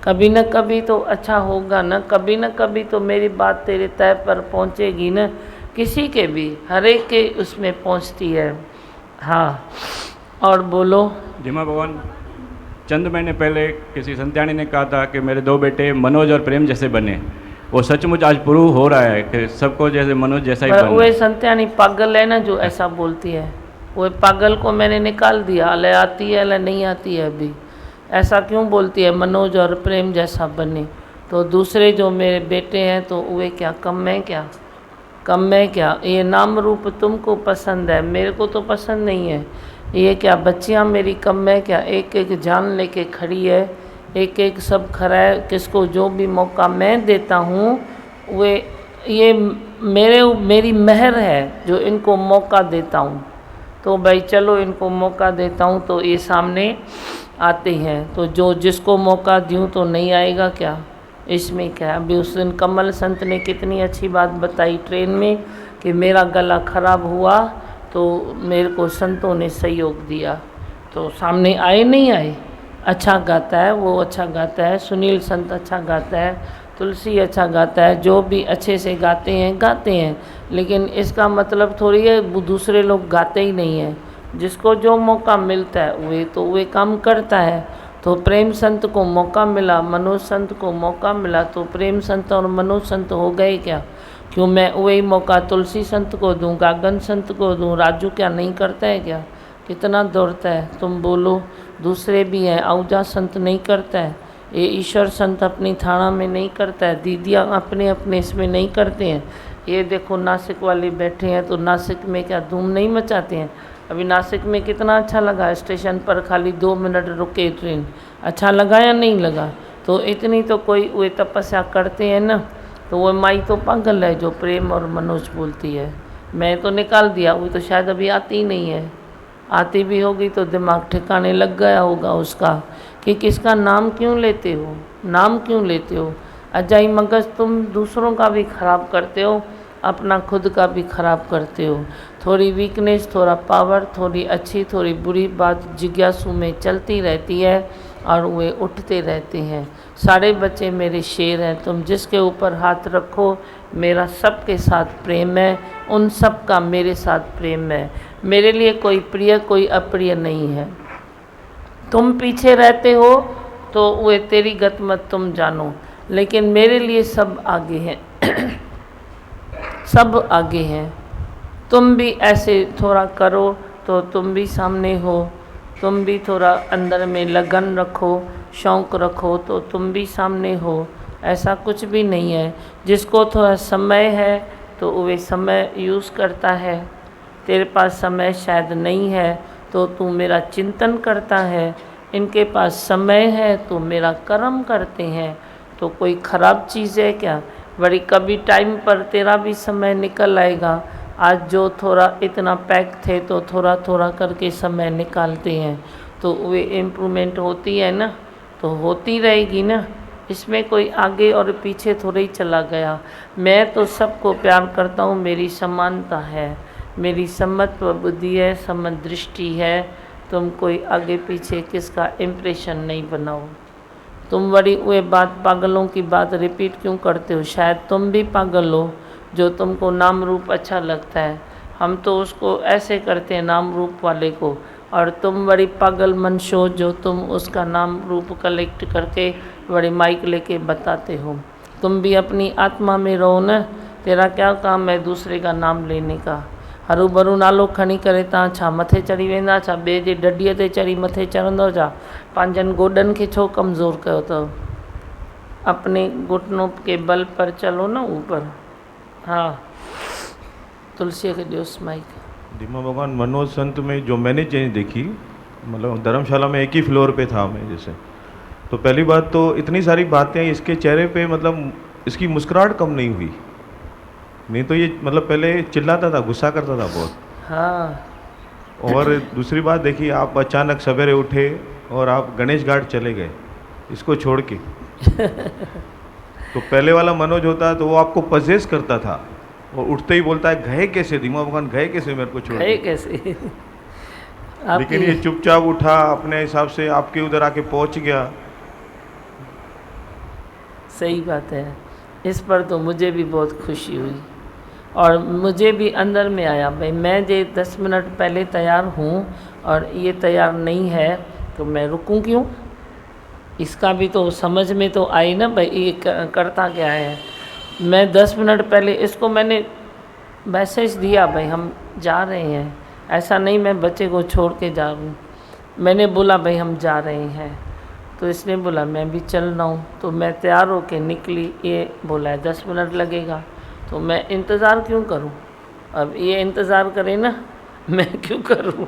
कभी न कभी तो अच्छा होगा ना, कभी न कभी तो मेरी बात तेरे तय पर पहुँचेगी ना। किसी के भी हर एक के उसमें पहुँचती है। हाँ और बोलो। जी माँ भगवान, चंद महीने पहले किसी संत्यानी ने कहा था कि मेरे 2 बेटे मनोज और प्रेम जैसे बने। वो सचमुच आज प्रूव हो रहा है कि सबको जैसे मनोज जैसा ही बनना। वो संत्यानी पागल है ना जो ऐसा बोलती है, वो पागल को मैंने निकाल दिया, अले आती है अले नहीं आती है। अभी ऐसा क्यों बोलती है मनोज और प्रेम जैसा बने, तो दूसरे जो मेरे बेटे हैं तो वे क्या कम है, क्या कम है क्या। ये नाम रूप तुमको पसंद है, मेरे को तो पसंद नहीं है। ये क्या बच्चियां मेरी कम है क्या, एक एक जान लेके खड़ी है, एक एक सब खरा है। किसको जो भी मौका मैं देता हूँ वे ये मेरी मेहर है जो इनको मौका देता हूँ। तो भाई चलो इनको मौका देता हूँ तो ये सामने आते हैं, तो जो जिसको मौका दूँ तो नहीं आएगा क्या, इसमें क्या। अभी उस दिन कमल संत ने कितनी अच्छी बात बताई ट्रेन में कि मेरा गला खराब हुआ तो मेरे को संतों ने सहयोग दिया, तो सामने आए नहीं आए। अच्छा गाता है वो, अच्छा गाता है, सुनील संत अच्छा गाता है, तुलसी अच्छा गाता है, जो भी अच्छे से गाते हैं, लेकिन इसका मतलब थोड़ी है वो दूसरे लोग गाते ही नहीं हैं। जिसको जो मौका मिलता है वे काम करता है। तो प्रेम संत को मौका मिला, मनोज संत को मौका मिला, तो प्रेम संत और मनोज संत हो गए क्या। क्यों मैं वही मौका तुलसी संत को दूं, गागन संत को दूं, राजू क्या नहीं करता है क्या, कितना दौड़ता है। तुम बोलो दूसरे भी हैं, आहूजा संत नहीं करता है, ये ईश्वर संत अपनी थाना में नहीं करता है, दीदियाँ अपने अपने इसमें नहीं करते हैं। ये देखो नासिक वाले बैठे हैं तो नासिक में क्या धूम नहीं मचाते हैं। अभी नासिक में कितना अच्छा लगा, स्टेशन पर खाली 2 मिनट रुके ट्रेन, अच्छा लगा या नहीं लगा। तो इतनी तो कोई वे तपस्या करते हैं ना, तो वो माई तो पागल है जो प्रेम और मनोज बोलती है। मैं तो निकाल दिया, वो तो शायद अभी आती ही नहीं है, आती भी होगी तो दिमाग ठिकाने लग गया होगा उसका कि किसका नाम क्यों लेते हो, नाम क्यों लेते हो। अजाई मगज तुम दूसरों का भी खराब करते हो, अपना खुद का भी खराब करते हो। थोड़ी वीकनेस, थोड़ा पावर, थोड़ी अच्छी थोड़ी बुरी बात जिज्ञासु में चलती रहती है और वे उठते रहते हैं। सारे बच्चे मेरे शेर हैं, तुम जिसके ऊपर हाथ रखो मेरा सबके साथ प्रेम है, उन सब का मेरे साथ प्रेम है। मेरे लिए कोई प्रिय कोई अप्रिय नहीं है। तुम पीछे रहते हो तो वे तेरी गत मत तुम जानो, लेकिन मेरे लिए सब आगे हैं सब आगे हैं। तुम भी ऐसे थोड़ा करो तो तुम भी सामने हो, तुम भी थोड़ा अंदर में लगन रखो, शौक़ रखो तो तुम भी सामने हो। ऐसा कुछ भी नहीं है। जिसको थोड़ा समय है तो वे समय यूज़ करता है, तेरे पास समय शायद नहीं है तो तू मेरा चिंतन करता है। इनके पास समय है तो मेरा कर्म करते हैं, तो कोई ख़राब चीज़ है क्या। बड़ी कभी टाइम पर तेरा भी समय निकल आएगा। आज जो थोड़ा इतना पैक थे तो थोड़ा थोड़ा करके समय निकालते हैं, तो वे इम्प्रूवमेंट होती है ना, तो होती रहेगी ना। इसमें कोई आगे और पीछे थोड़ा ही चला गया। मैं तो सबको प्यार करता हूँ, मेरी समानता है, मेरी समत्व बुद्धि है, समत दृष्टि है। तुम कोई आगे पीछे किसका इम्प्रेशन नहीं बनाओ। तुम बड़ी वे बात, पागलों की बात रिपीट क्यों करते हो? शायद तुम भी पागल हो, जो तुमको नाम रूप अच्छा लगता है। हम तो उसको ऐसे करते हैं नाम रूप वाले को, और तुम बड़ी पागल मनुष्य हो जो तुम उसका नाम रूप कलेक्ट करके बड़ी माइक लेके बताते हो। तुम भी अपनी आत्मा में रहो न। तेरा क्या काम है दूसरे का नाम लेने का? हरू भरू नालो खणी करे तव्हां छा मथे चढ़ी वेंदा छा? ॿिए जे डडीअ ते चढ़ी मथे चढ़ंदव छा? पंहिंजनि गोॾनि खे छो कमज़ोर कयो अथव? अपने घुटनों के बल पर चलो न ऊपर। हाँ, तुलसी के दियोस माइक। धीमा भगवान मनोज संत में जो मैंने चेंज देखी, मतलब धर्मशाला में एक ही फ्लोर पे था मैं जैसे, तो पहली बात तो इतनी सारी बातें इसके चेहरे पे, मतलब इसकी मुस्कुराहट कम नहीं हुई। नहीं तो ये मतलब पहले चिल्लाता था, गुस्सा करता था बहुत। हाँ। और दूसरी बात देखिए, आप अचानक सवेरे उठे और आप गणेश घाट चले गए इसको छोड़ के। तो पहले वाला मनोज होता तो वो आपको पजेस करता था, वो उठते ही बोलता है गए कैसे धीमा भगवान, गए कैसे मेरे को छोड़ गए कैसे। लेकिन ये चुपचाप उठा, अपने हिसाब से आपके उधर आके पहुंच गया। सही बात है। इस पर तो मुझे भी बहुत खुशी हुई, और मुझे भी अंदर में आया भाई मैं जे 10 मिनट पहले तैयार हूँ और ये तैयार नहीं है तो मैं रुकूं क्यों? इसका भी तो समझ में तो आई ना भाई ये करता क्या है। मैं 10 मिनट पहले इसको मैंने मैसेज दिया भाई हम जा रहे हैं, ऐसा नहीं मैं बच्चे को छोड़ के जा रहा हूँ। मैंने बोला भाई हम जा रहे हैं, तो इसने बोला मैं भी चल रहा हूँ। तो मैं तैयार होके निकली, ये बोला है 10 मिनट लगेगा, तो मैं इंतज़ार क्यों करूं? अब ये इंतज़ार करे ना, मैं क्यों करूं?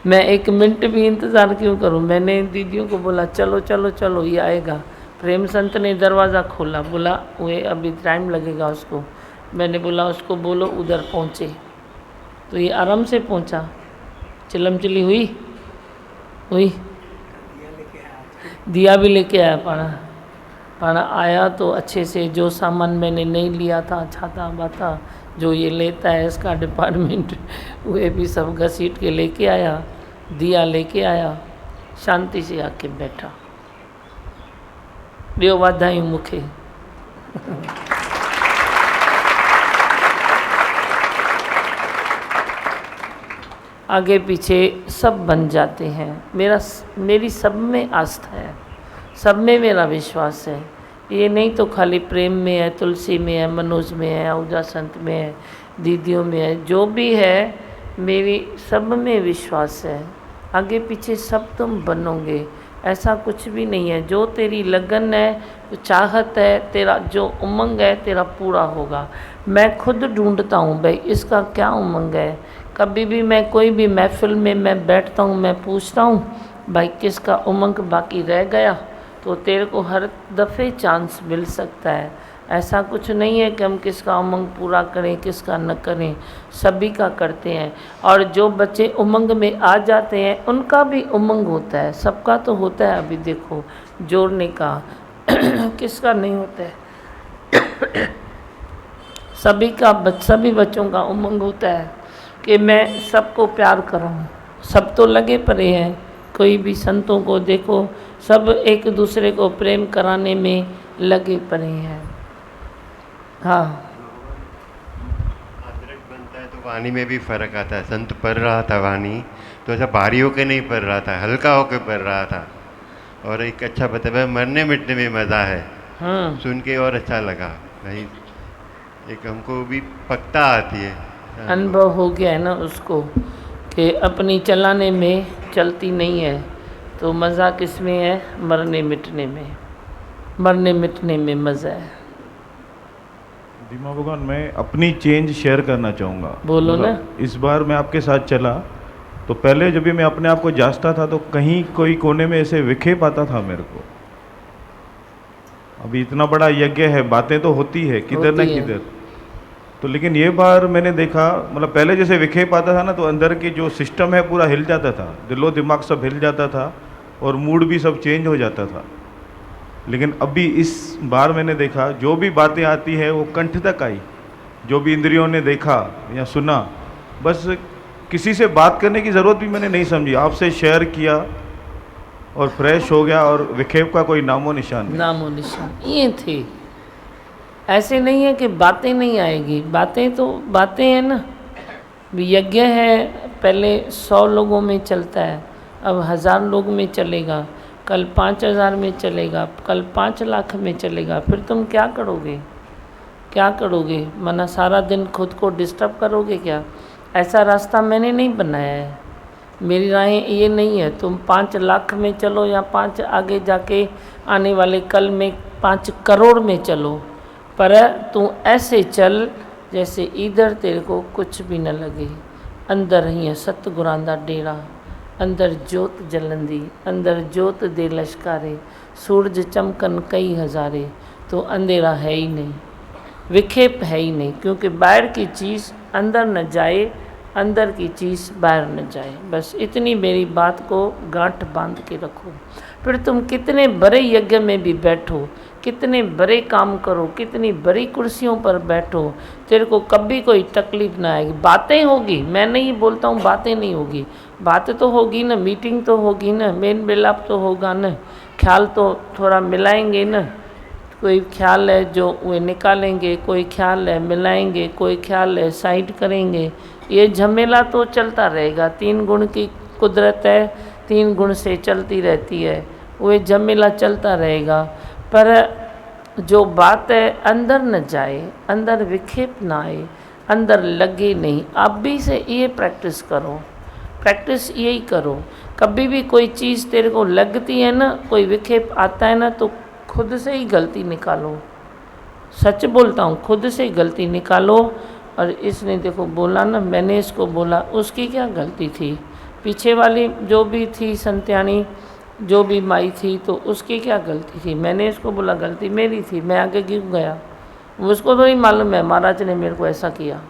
मैं 1 मिनट भी इंतज़ार क्यों करूं? मैंने दीदियों को बोला चलो चलो चलो ये आएगा। प्रेम संत ने दरवाज़ा खोला, बोला वो अभी टाइम लगेगा उसको। मैंने बोला उसको बोलो उधर पहुँचे, तो ये आराम से पहुँचा। चिलम चिली हुई दिया भी लेके आया पाना आया तो अच्छे से। जो सामान मैंने नहीं लिया था, छाता बाता जो ये लेता है इसका डिपार्टमेंट, वे भी सब घसीट के लेके आया, दिया लेके आया, शांति से आके बैठा। ॿियो वाधायूं मूंखे। आगे पीछे सब बन जाते हैं। मेरी सब में आस्था है, सब में मेरा विश्वास है। ये नहीं तो खाली प्रेम में है, तुलसी में है, मनोज में है, आहूजा संत में है, दीदियों में है, जो भी है मेरी सब में विश्वास है। आगे पीछे सब तुम बनोगे, ऐसा कुछ भी नहीं है। जो तेरी लगन है, जो चाहत है, तेरा जो उमंग है तेरा पूरा होगा। मैं खुद ढूंढता हूँ भाई इसका क्या उमंग है। कभी भी मैं कोई भी महफिल में मैं बैठता हूँ, मैं पूछता हूँ भाई किसका उमंग बाकी रह गया, तो तेरे को हर दफ़े चांस मिल सकता है। ऐसा कुछ नहीं है कि हम किसका उमंग पूरा करें किसका न करें, सभी का करते हैं। और जो बच्चे उमंग में आ जाते हैं उनका भी उमंग होता है, सबका तो होता है। अभी देखो जोड़ने का किसका नहीं होता है सभी बच्चों का उमंग होता है कि मैं सबको प्यार करूं। सब तो लगे पड़े हैं, कोई भी संतों को देखो सब एक दूसरे को प्रेम कराने में लगे पड़े हैं। हाँ, अदरक बनता है तो वाणी में भी फर्क आता है। संत पढ़ रहा था वाणी तो ऐसा भारी होकर नहीं पढ़ रहा था, हल्का होकर पढ़ रहा था। और एक अच्छा बताया, मरने मिटने में मज़ा है। सुन के और अच्छा लगा भाई, एक हमको भी पक्ता आती है, अनुभव हो गया है ना उसको कि अपनी चलाने में चलती नहीं है, तो मज़ा किस में है? मरने मिटने में। मरने मिटने में मज़ा है। धीमा भगवान मैं अपनी चेंज शेयर करना चाहूँगा। बोलो ना। इस बार मैं आपके साथ चला तो पहले जब भी मैं अपने आप को जांचता था तो कहीं कोई कोने में ऐसे विखेप आता था मेरे को। अभी इतना बड़ा यज्ञ है, बातें तो होती है किधर न किधर, तो लेकिन ये बार मैंने देखा, मतलब पहले जैसे विखेप आता था ना, तो अंदर की जो सिस्टम है पूरा हिल जाता था, दिलो दिमाग सब हिल जाता था और मूड भी सब चेंज हो जाता था। लेकिन अभी इस बार मैंने देखा जो भी बातें आती है वो कंठ तक आई, जो भी इंद्रियों ने देखा या सुना, बस किसी से बात करने की ज़रूरत भी मैंने नहीं समझी, आपसे शेयर किया और फ्रेश हो गया, और विखेप का कोई नामो निशान नहीं। नामो निशान ये थे। ऐसे नहीं है कि बातें नहीं आएगी, बातें तो बातें हैं ना। यज्ञ है, पहले 100 लोगों में चलता है, अब 1000 लोग में चलेगा, कल 5000 में चलेगा, कल 5 लाख में चलेगा। फिर तुम क्या करोगे? क्या करोगे? मना सारा दिन खुद को डिस्टर्ब करोगे क्या? ऐसा रास्ता मैंने नहीं बनाया है, मेरी राय ये नहीं है तुम 5 लाख में चलो या 5 आगे जाके आने वाले कल में 5 करोड़ में चलो, पर तू ऐसे चल जैसे इधर तेरे को कुछ भी न लगे। अंदर ही सतगुरां दा डेरा, अंदर जोत जलंदी, अंदर जोत दे लश्कारे, सूरज चमकन कई हज़ारे, तो अंधेरा है ही नहीं, विखेप है ही नहीं, क्योंकि बाहर की चीज़ अंदर न जाए, अंदर की चीज़ बाहर न जाए। बस इतनी मेरी बात को गांठ बांध के रखो। फिर तुम कितने बड़े यज्ञ में भी बैठो, कितने बड़े काम करो, कितनी बड़ी कुर्सियों पर बैठो, तेरे को कभी कोई तकलीफ ना आएगी। बातें होगी, मैं नहीं बोलता हूँ बातें नहीं होगी, बातें तो होगी ना, मीटिंग तो होगी ना, मेन मिलाप तो होगा ना, ख्याल तो थोड़ा मिलाएंगे ना। कोई ख्याल है जो वे निकालेंगे, कोई ख्याल है मिलाएंगे, कोई ख्याल है साइड करेंगे, ये झमेला तो चलता रहेगा। 3 गुण की कुदरत है, 3 गुण से चलती रहती है, वो झमेला चलता रहेगा। पर जो बात है अंदर न जाए, अंदर विखेप ना आए, अंदर लगे नहीं। आप भी से ये प्रैक्टिस करो, प्रैक्टिस यही करो। कभी भी कोई चीज़ तेरे को लगती है ना, कोई विखेप आता है ना, तो खुद से ही गलती निकालो। सच बोलता हूँ, खुद से ही गलती निकालो। और इसने देखो बोला ना, मैंने इसको बोला, उसकी क्या गलती थी? पीछे वाली जो भी थी संत्यानी, जो भी माई थी, तो उसकी क्या गलती थी? मैंने इसको बोला गलती मेरी थी, मैं आगे क्यों गया? उसको थोड़ी मालूम है महाराज ने मेरे को ऐसा किया,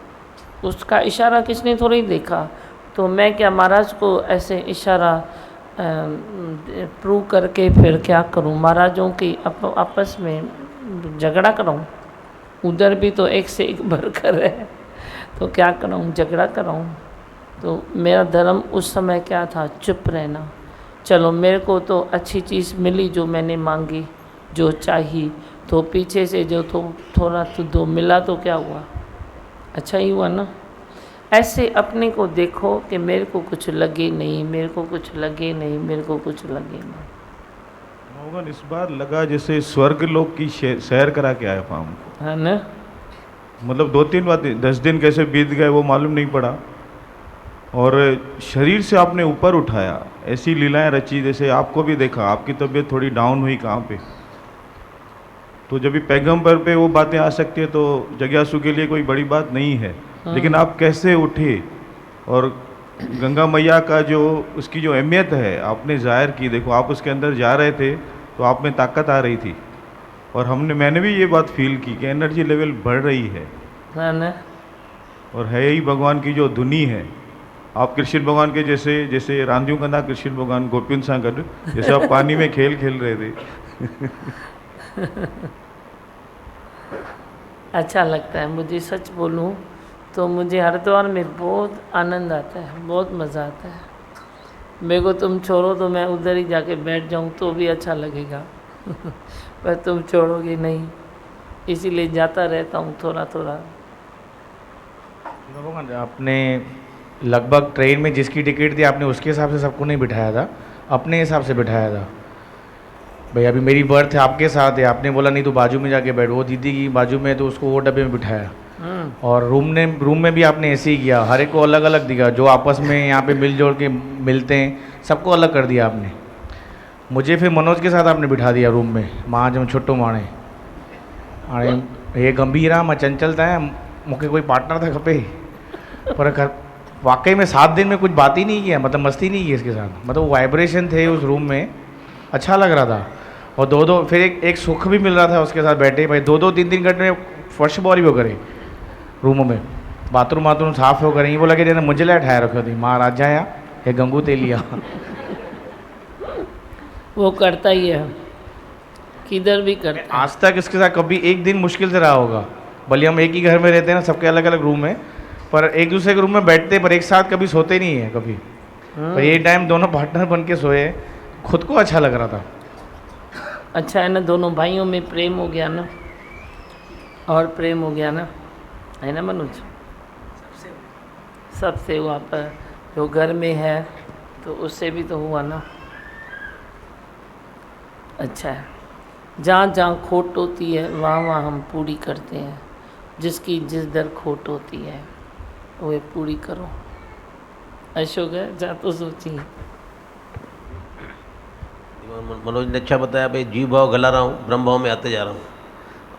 उसका इशारा किसने थोड़ी देखा। तो मैं क्या महाराज को ऐसे इशारा प्रूव करके फिर क्या करूं? महाराजों की आपस में झगड़ा कराऊं? उधर भी तो एक से एक भरकर है, तो क्या कराऊं? झगड़ा कराऊं? तो मेरा धर्म उस समय क्या था? चुप रहना। चलो मेरे को तो अच्छी चीज़ मिली जो मैंने मांगी, जो चाहिए, तो पीछे से जो थोड़ा तो दो मिला, तो क्या हुआ? अच्छा ही हुआ ना। ऐसे अपने को देखो कि मेरे को कुछ लगे नहीं, मेरे को कुछ लगे नहीं, मेरे को कुछ लगे नहीं। मोहन इस बार लगा जैसे स्वर्ग लोक की सैर करा के आया फार्म को, है ना। मतलब 2-3 बातें, 10 दिन कैसे बीत गए वो मालूम नहीं पड़ा, और शरीर से आपने ऊपर उठाया, ऐसी लीलाएं रची जैसे आपको भी देखा, आपकी तबीयत थोड़ी डाउन हुई कहाँ पे, तो जब भी पैगंबर पे वो बातें आ सकती है तो जग्यासु के लिए कोई बड़ी बात नहीं है। लेकिन आप कैसे उठे, और गंगा मैया का जो उसकी जो अहमियत है आपने जाहिर की। देखो आप उसके अंदर जा रहे थे तो आप में ताकत आ रही थी, और मैंने भी ये बात फील की कि एनर्जी लेवल बढ़ रही है ना? और है ही भगवान की जो धुनी है। आप कृष्ण भगवान के जैसे रांधियों का ना कृष्ण भगवान गोपिन सागर, जैसे आप पानी में खेल रहे थे। अच्छा लगता है मुझे, सच बोलूं तो मुझे हरिद्वार में बहुत आनंद आता है, बहुत मज़ा आता है। मेरे को तुम छोड़ो तो मैं उधर ही जाके बैठ जाऊं तो भी अच्छा लगेगा पर तुम छोड़ोगे नहीं, इसीलिए जाता रहता हूं थोड़ा थोड़ा। आपने लगभग ट्रेन में जिसकी टिकट थी आपने उसके हिसाब से सबको नहीं बिठाया था, अपने हिसाब से बिठाया था। भाई अभी मेरी बर्थ है आपके साथ है, आपने बोला नहीं तो बाजू में जाके बैठ, वो दीदी की बाजू में तो उसको वो डब्बे में बिठाया। और रूम में भी आपने ऐसे ही किया, हर एक को अलग अलग दिया, जो आपस में यहाँ पे मिलजुल के मिलते हैं सबको अलग कर दिया आपने। मुझे फिर मनोज के साथ आपने बिठा दिया रूम में, माँ जब छोटो माणे ये गंभीर मां चंचलता है, मुझे कोई पार्टनर था खपे, पर वाकई में 7 दिन में कुछ बात ही नहीं किया, मतलब मस्ती नहीं की इसके साथ, मतलब वाइब्रेशन थे उस रूम में, अच्छा लग रहा था। और दो फिर एक सुख भी मिल रहा था उसके साथ बैठे, भाई 2-2, 3-3 घंटे में फर्स्ट बॉरी वो करे, रूम में बाथरूम साफ हो करेंगे, बोला कि मुझे लाए ठाए रखो थी माँ राजा या ये गंगू तेलिया। वो करता ही है, किधर भी करता है। आज तक इसके साथ कभी एक दिन मुश्किल से रहा होगा, भले हम एक ही घर में रहते हैं ना, सबके अलग अलग रूम है, पर एक दूसरे के रूम में बैठते पर एक साथ कभी सोते नहीं है कभी। पर ये टाइम दोनों पार्टनर बन के सोए, खुद को अच्छा लग रहा था। अच्छा है ना, दोनों भाइयों में प्रेम हो गया ना, और प्रेम हो गया ना, है ना मनोज? सबसे हुआ, पर जो घर में है तो उससे भी तो हुआ ना। अच्छा है, जहाँ जहाँ खोट होती है वहाँ वहाँ हम पूरी करते हैं। जिसकी जिस दर खोट होती है वो पूरी करो। अशोक है जा तो सोचिए। मनोज ने अच्छा बताया भाई, जीव भाव गला रहा हूँ, ब्रह्म भाव में आते जा रहा हूँ।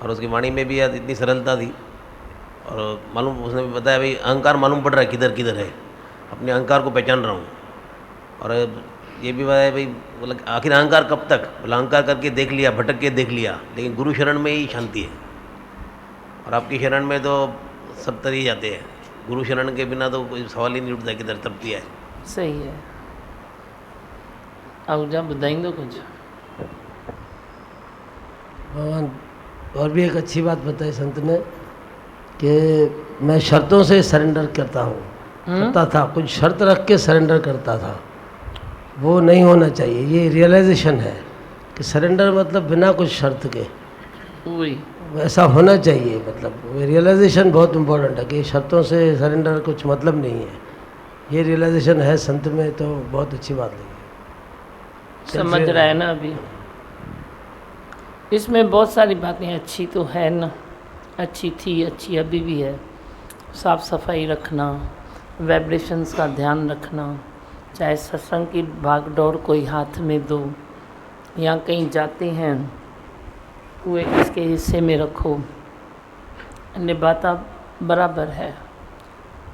और उसकी वाणी में भी यार इतनी सरलता थी, और मालूम उसने भी बताया भाई अहंकार मालूम पड़ रहा है किधर किधर है, अपने अहंकार को पहचान रहा हूँ। और ये भी बताया भाई मतलब आखिर अहंकार कब तक, बोला अहंकार करके देख लिया, भटक के देख लिया, लेकिन गुरु शरण में ही शांति है। और आपकी शरण में तो सब तर ही जाते हैं, गुरु शरण के बिना तो कोई सवाल ही नहीं उठता किधर तपती है। सही है। आहूजा ॿुधाईंदो कुछ? भगवान और भी एक अच्छी बात बताई संत ने कि मैं शर्तों से सरेंडर करता हूँ, करता था, कुछ शर्त रख के सरेंडर करता था, वो नहीं होना चाहिए। ये रियलाइजेशन है कि सरेंडर मतलब बिना कुछ शर्त के, वही वैसा होना चाहिए। मतलब रियलाइजेशन बहुत इम्पोर्टेंट है कि शर्तों से सरेंडर कुछ मतलब नहीं है। ये रियलाइजेशन है संत में, तो बहुत अच्छी बात लगी। समझ रहा है ना अभी? इसमें बहुत सारी बातें अच्छी तो है ना, अच्छी थी, अच्छी अभी भी है। साफ सफाई रखना, वाइब्रेशंस का ध्यान रखना, चाहे सत्संग की भागदौड़ कोई हाथ में दो या कहीं जाते हैं वो किसके हिस्से में रखो, निभाता बराबर है।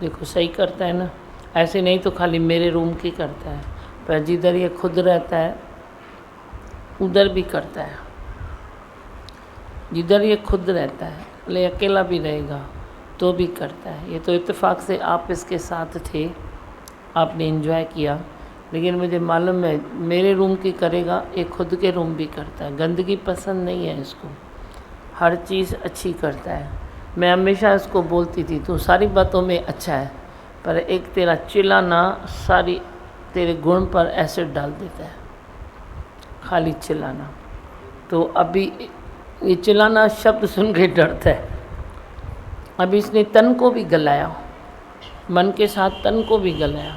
देखो सही करता है ना, ऐसे नहीं तो खाली मेरे रूम की करता है, पर जिधर ये खुद रहता है उधर भी करता है। जिधर ये खुद रहता है, ले अकेला भी रहेगा तो भी करता है। ये तो इत्तेफाक से आप इसके साथ थे, आपने एंजॉय किया, लेकिन मुझे मालूम है मेरे रूम की करेगा, ये खुद के रूम भी करता है। गंदगी पसंद नहीं है इसको, हर चीज़ अच्छी करता है। मैं हमेशा इसको बोलती थी तू सारी बातों में अच्छा है, पर एक तेरा चिल्लाना सारी तेरे गुण पर एसिड डाल देता है, खाली चिल्लाना। तो अभी ये चिल्लाना शब्द सुन के डरता है। अभी इसने तन को भी गलाया, मन के साथ तन को भी गलाया,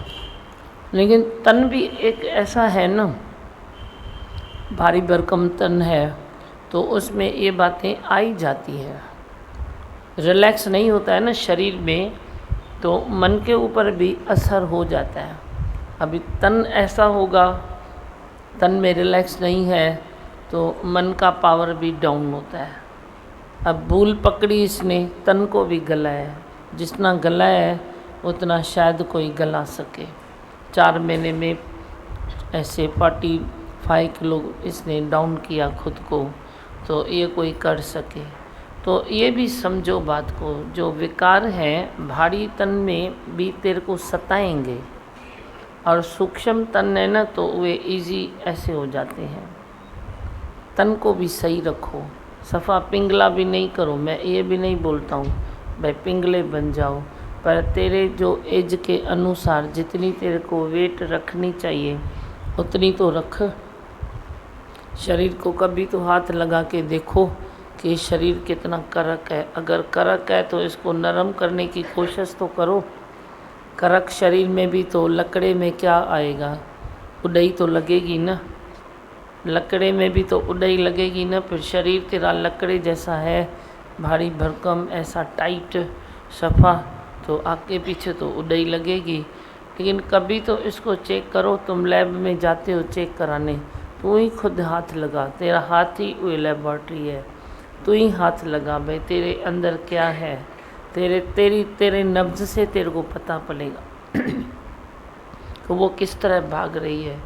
लेकिन तन भी एक ऐसा है ना, भारी भरकम तन है, तो उसमें ये बातें आई जाती है। रिलैक्स नहीं होता है ना शरीर में, तो मन के ऊपर भी असर हो जाता है। अभी तन ऐसा होगा, तन में रिलैक्स नहीं है तो मन का पावर भी डाउन होता है। अब भूल पकड़ी इसने, तन को भी गलाया है। जितना गलाया है उतना शायद कोई गला सके। 4 महीने में ऐसे 45 किलो इसने डाउन किया खुद को, तो ये कोई कर सके। तो ये भी समझो बात को, जो विकार हैं भारी तन में भी तेरे को सताएंगे, और सूक्ष्म तन है ना तो वे इजी ऐसे हो जाते हैं। तन को भी सही रखो, सफ़ा पिंगला भी नहीं करो। मैं ये भी नहीं बोलता हूँ भाई पिंगले बन जाओ, पर तेरे जो एज के अनुसार जितनी तेरे को वेट रखनी चाहिए उतनी तो रख। शरीर को कभी तो हाथ लगा के देखो कि शरीर कितना करक है। अगर करक है तो इसको नरम करने की कोशिश तो करो। करक शरीर में भी तो लकड़े में क्या आएगा, उड़ाई तो लगेगी ना। लकड़े में भी तो उड़ाई लगेगी ना। फिर शरीर तेरा लकड़े जैसा है, भारी भरकम ऐसा टाइट सफ़ा, तो आगे पीछे तो उड़ाई लगेगी। लेकिन कभी तो इसको चेक करो। तुम लैब में जाते हो चेक कराने, तू ही खुद हाथ लगा, तेरा हाथ ही वो लेबॉर्ट्री है। तू ही हाथ लगा भाई तेरे अंदर क्या है। तेरे नब्ज़ से तेरे को पता पड़ेगा कि वो किस तरह भाग रही है।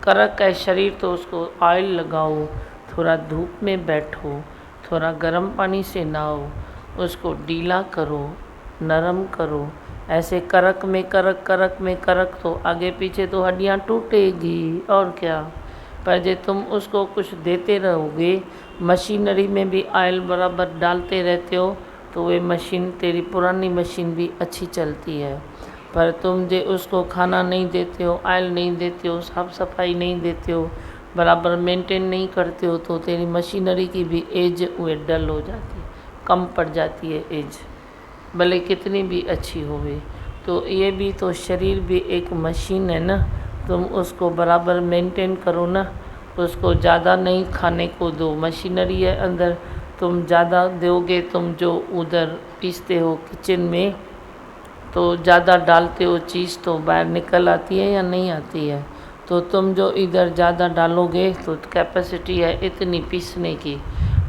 करक है शरीर तो उसको ऑयल लगाओ, थोड़ा धूप में बैठो, थोड़ा गर्म पानी से नहाओ, उसको ढीला करो, नरम करो। ऐसे करक में करक तो आगे पीछे तो हड्डियाँ टूटेगी और क्या। पर जे तुम उसको कुछ देते रहोगे, मशीनरी में भी ऑयल बराबर डालते रहते हो तो वे मशीन, तेरी पुरानी मशीन भी अच्छी चलती है। पर तुम जे उसको खाना नहीं देते हो, ऑयल नहीं देते हो, साफ़ सफाई नहीं देते हो, बराबर मेंटेन नहीं करते हो, तो तेरी मशीनरी की भी एज वे डल हो जाती है, कम पड़ जाती है एज, भले कितनी भी अच्छी होवे। तो ये भी तो शरीर भी एक मशीन है ना, तुम उसको बराबर मेंटेन करो ना, उसको ज़्यादा नहीं खाने को दो। मशीनरी है अंदर, तुम ज़्यादा दोगे, तुम जो उधर पीसते हो किचन में तो ज़्यादा डालते हो चीज़ तो बाहर निकल आती है या नहीं आती है। तो तुम जो इधर ज़्यादा डालोगे तो कैपेसिटी है इतनी पीसने की,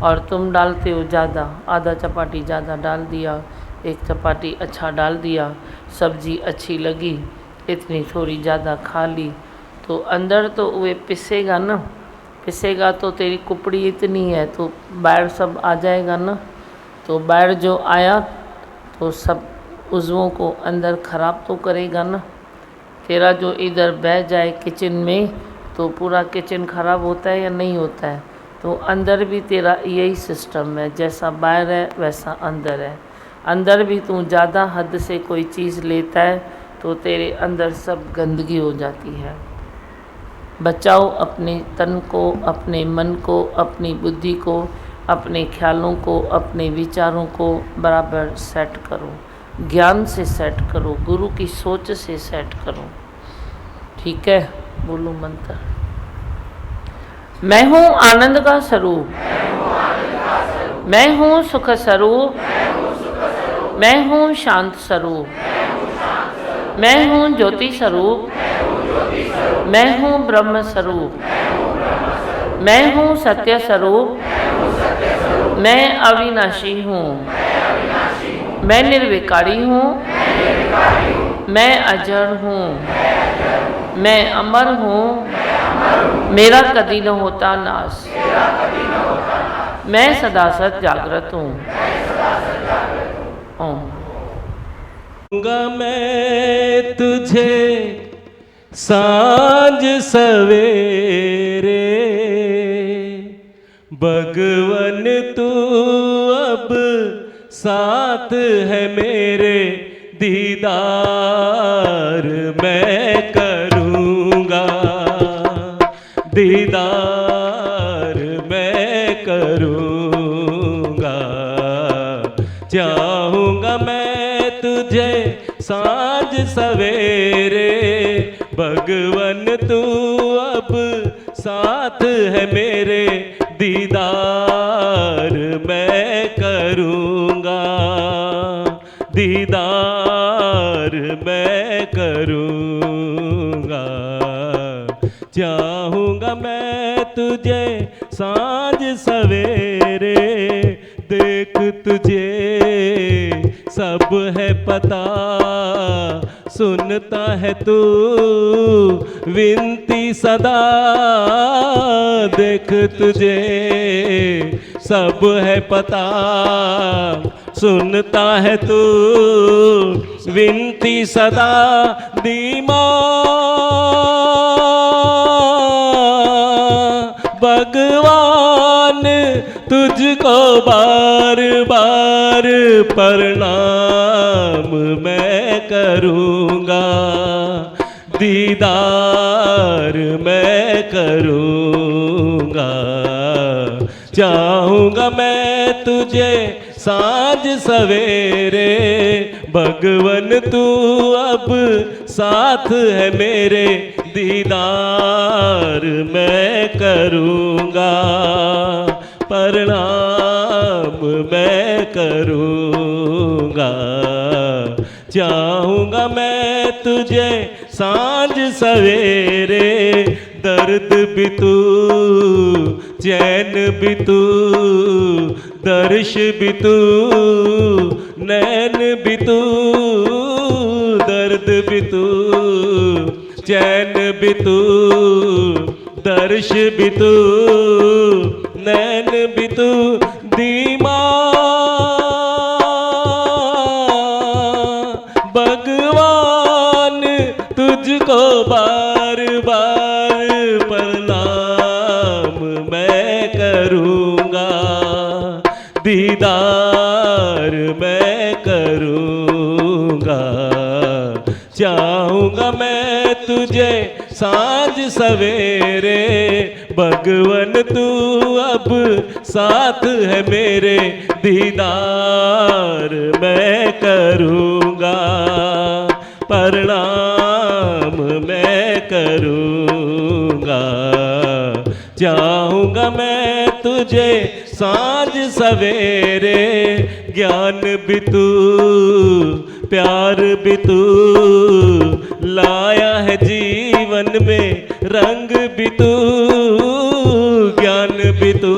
और तुम डालते हो ज़्यादा, आधा चपाटी ज़्यादा डाल दिया, एक चपाटी अच्छा डाल दिया, सब्ज़ी अच्छी लगी, इतनी थोड़ी ज़्यादा खा ली, तो अंदर तो वे पिसेगा ना, पिसेगा तो तेरी कुपड़ी इतनी है तो बाहर सब आ जाएगा ना। तो बाहर जो आया तो सब उज़वों को अंदर ख़राब तो करेगा ना। तेरा जो इधर बह जाए किचन में तो पूरा किचन ख़राब होता है या नहीं होता है। तो अंदर भी तेरा यही सिस्टम है, जैसा बाहर है वैसा अंदर है। अंदर भी तू ज़्यादा हद से कोई चीज़ लेता है तो तेरे अंदर सब गंदगी हो जाती है। बचाओ अपने तन को, अपने मन को, अपनी बुद्धि को, अपने ख्यालों को, अपने विचारों को बराबर सेट करो, ज्ञान से सेट करो, गुरु की सोच से सेट करो। ठीक है, बोलो मंत्र। मैं हूँ आनंद का स्वरूप, मैं हूँ सुख स्वरूप, मैं हूँ शांत स्वरूप, मैं हूँ ज्योति स्वरूप, मैं हूँ ब्रह्म स्वरूप, मैं हूँ सत्य स्वरूप, मैं अविनाशी हूँ, मैं निर्विकारी हूँ, मैं अजर हूँ, मैं अमर हूँ, मेरा कभी न होता नाश, मैं सदा सत जागृत हूँ। ओम। मैं तुझे सांझ सवेरे, भगवन तू अब साथ है मेरे, दीदार मैं करूँगा, दीदार मैं करूँगा। चाहूँगा मैं तुझे सांझ सवेरे, भगवन तू अब साथ है मेरे, दीदार मैं करूँगा, दीदार मैं करूँगा। चाहूँगा मैं तुझे सांझ सवेरे, देख तुझे सब है पता, सुनता है तू विनती सदा, देख तुझे सब है पता, सुनता है तू विनती सदा। दीमा भगवान तुझको बार बार प्रणाम मैं करूँगा, दीदार मैं करूँगा। चाहूँगा मैं तुझे सांझ सवेरे, भगवन तू अब साथ है मेरे, दीदार मैं करूँगा, प्रणाम मैं करूँगा। चाहूँगा मैं तुझे सांझ सवेरे, दर्द भी तू, चैन भी तू, दर्श भी तू, नैन भी तू, दर्द भी तू, चैन भी तू, दर्श भी तू, नैन भी तू। दीमा बार बार प्रणाम मैं करूँगा, दीदार मैं करूँगा। चाहूँगा मैं तुझे सांझ सवेरे, भगवन तू अब साथ है मेरे, दीदार मैं करूँगा, प्रणाम मैं करूँगा। चाहूँगा मैं तुझे सांझ सवेरे, ज्ञान भी तू प्यार भी तू लाया है जीवन में, रंग भी तू ज्ञान भी तू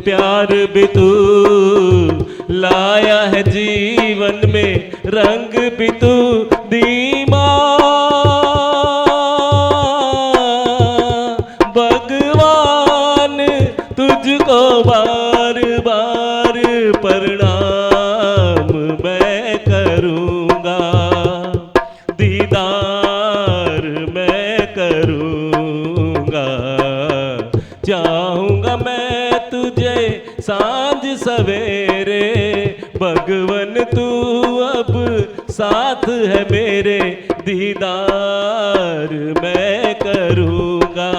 प्यार भी तू लाया है जीवन में, रंग भी तू दीमा भगवान तुझको बार बार प्रणाम मैं करूँगा, दीदार मैं करूँगा। चाहूँगा मैं तुझे सांझ सवेरे, भगवन तू अब साथ है मेरे, दीदार मैं करूँगा,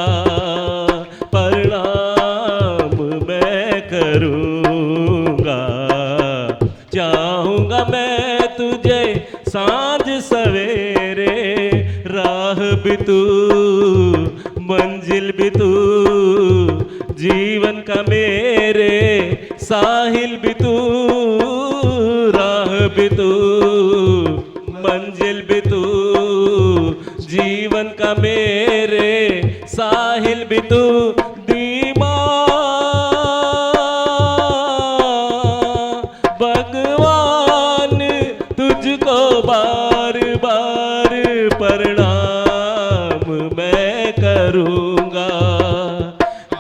प्रणाम मैं करूँगा। चाहूँगा मैं तुझे सांझ सवेरे, राह भी तू मंजिल भी तू जीवन का मेरे, साहिल भी तू राह भी तू मंजिल भी तू जीवन का मेरे, साहिल भी तू दीमा भगवान तुझको बार बार प्रणाम मैं करूँगा,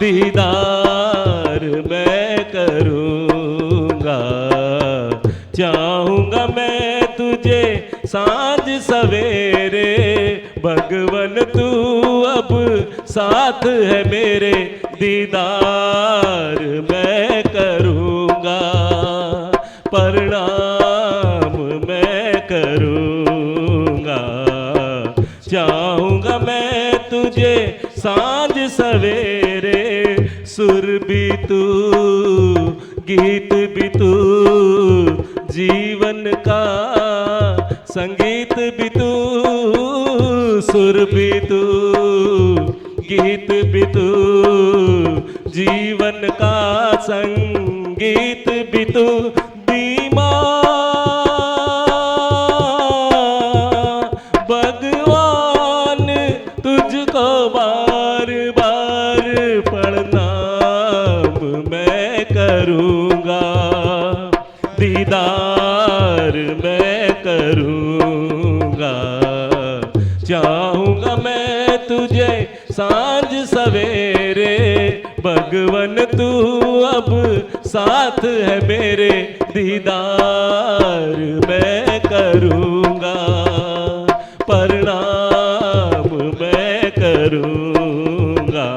दीदार मैं करूँगा। चाहूँगा मैं तुझे सांझ सवेरे, भगवन तू अब साथ है मेरे, दीदार मैं करूँगा, प्रणाम मैं करूँगा। चाहूँगा मैं तुझे सांझ सवेरे, सुर भी तू गीत भी तू जीवन का संगीत भी तू, सुर भी तू गीत भी तू जीवन का संगीत भी तू, दीमा भगवान तुझको बार बार प्रणाम मैं करूँगा, दीदार मैं करूँगा। चाहूँगा मैं तुझे सांझ सवेरे, भगवन तू अब साथ है मेरे, दीदार मैं करूँगा, प्रणाम मैं करूँगा।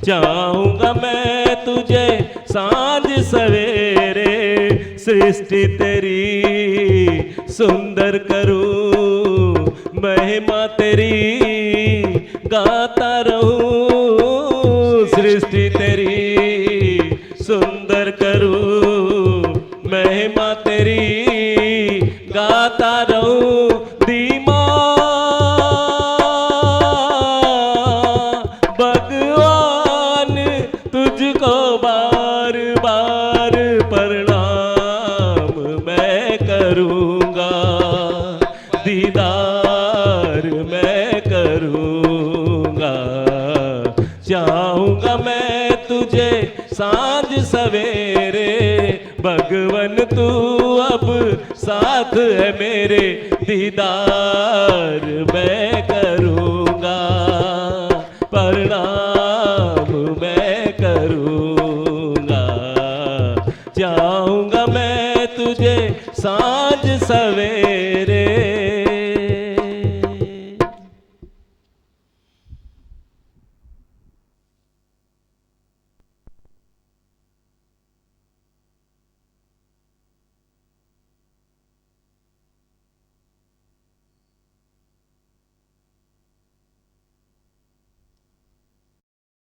चाहूँगा मैं तुझे सांझ सवेरे, सृष्टि तेरी सुंदर करूँ, महिमा तेरी गाता रहूँ, सृष्टि तेरी सुंदर करूँ, महिमा तेरी गाता रहूँ, दीमा भगवान तुझको बार बार प्रणाम मैं करूँगा, दीदार मैं करूँगा। चाहूँगा मैं तुझे सांझ सवेरे, भगवन तू अब साथ है मेरे, दीदार मैं करूँगा, प्रणाम मैं करूँगा। चाहूँगा मैं तुझे सांझ सवेरे,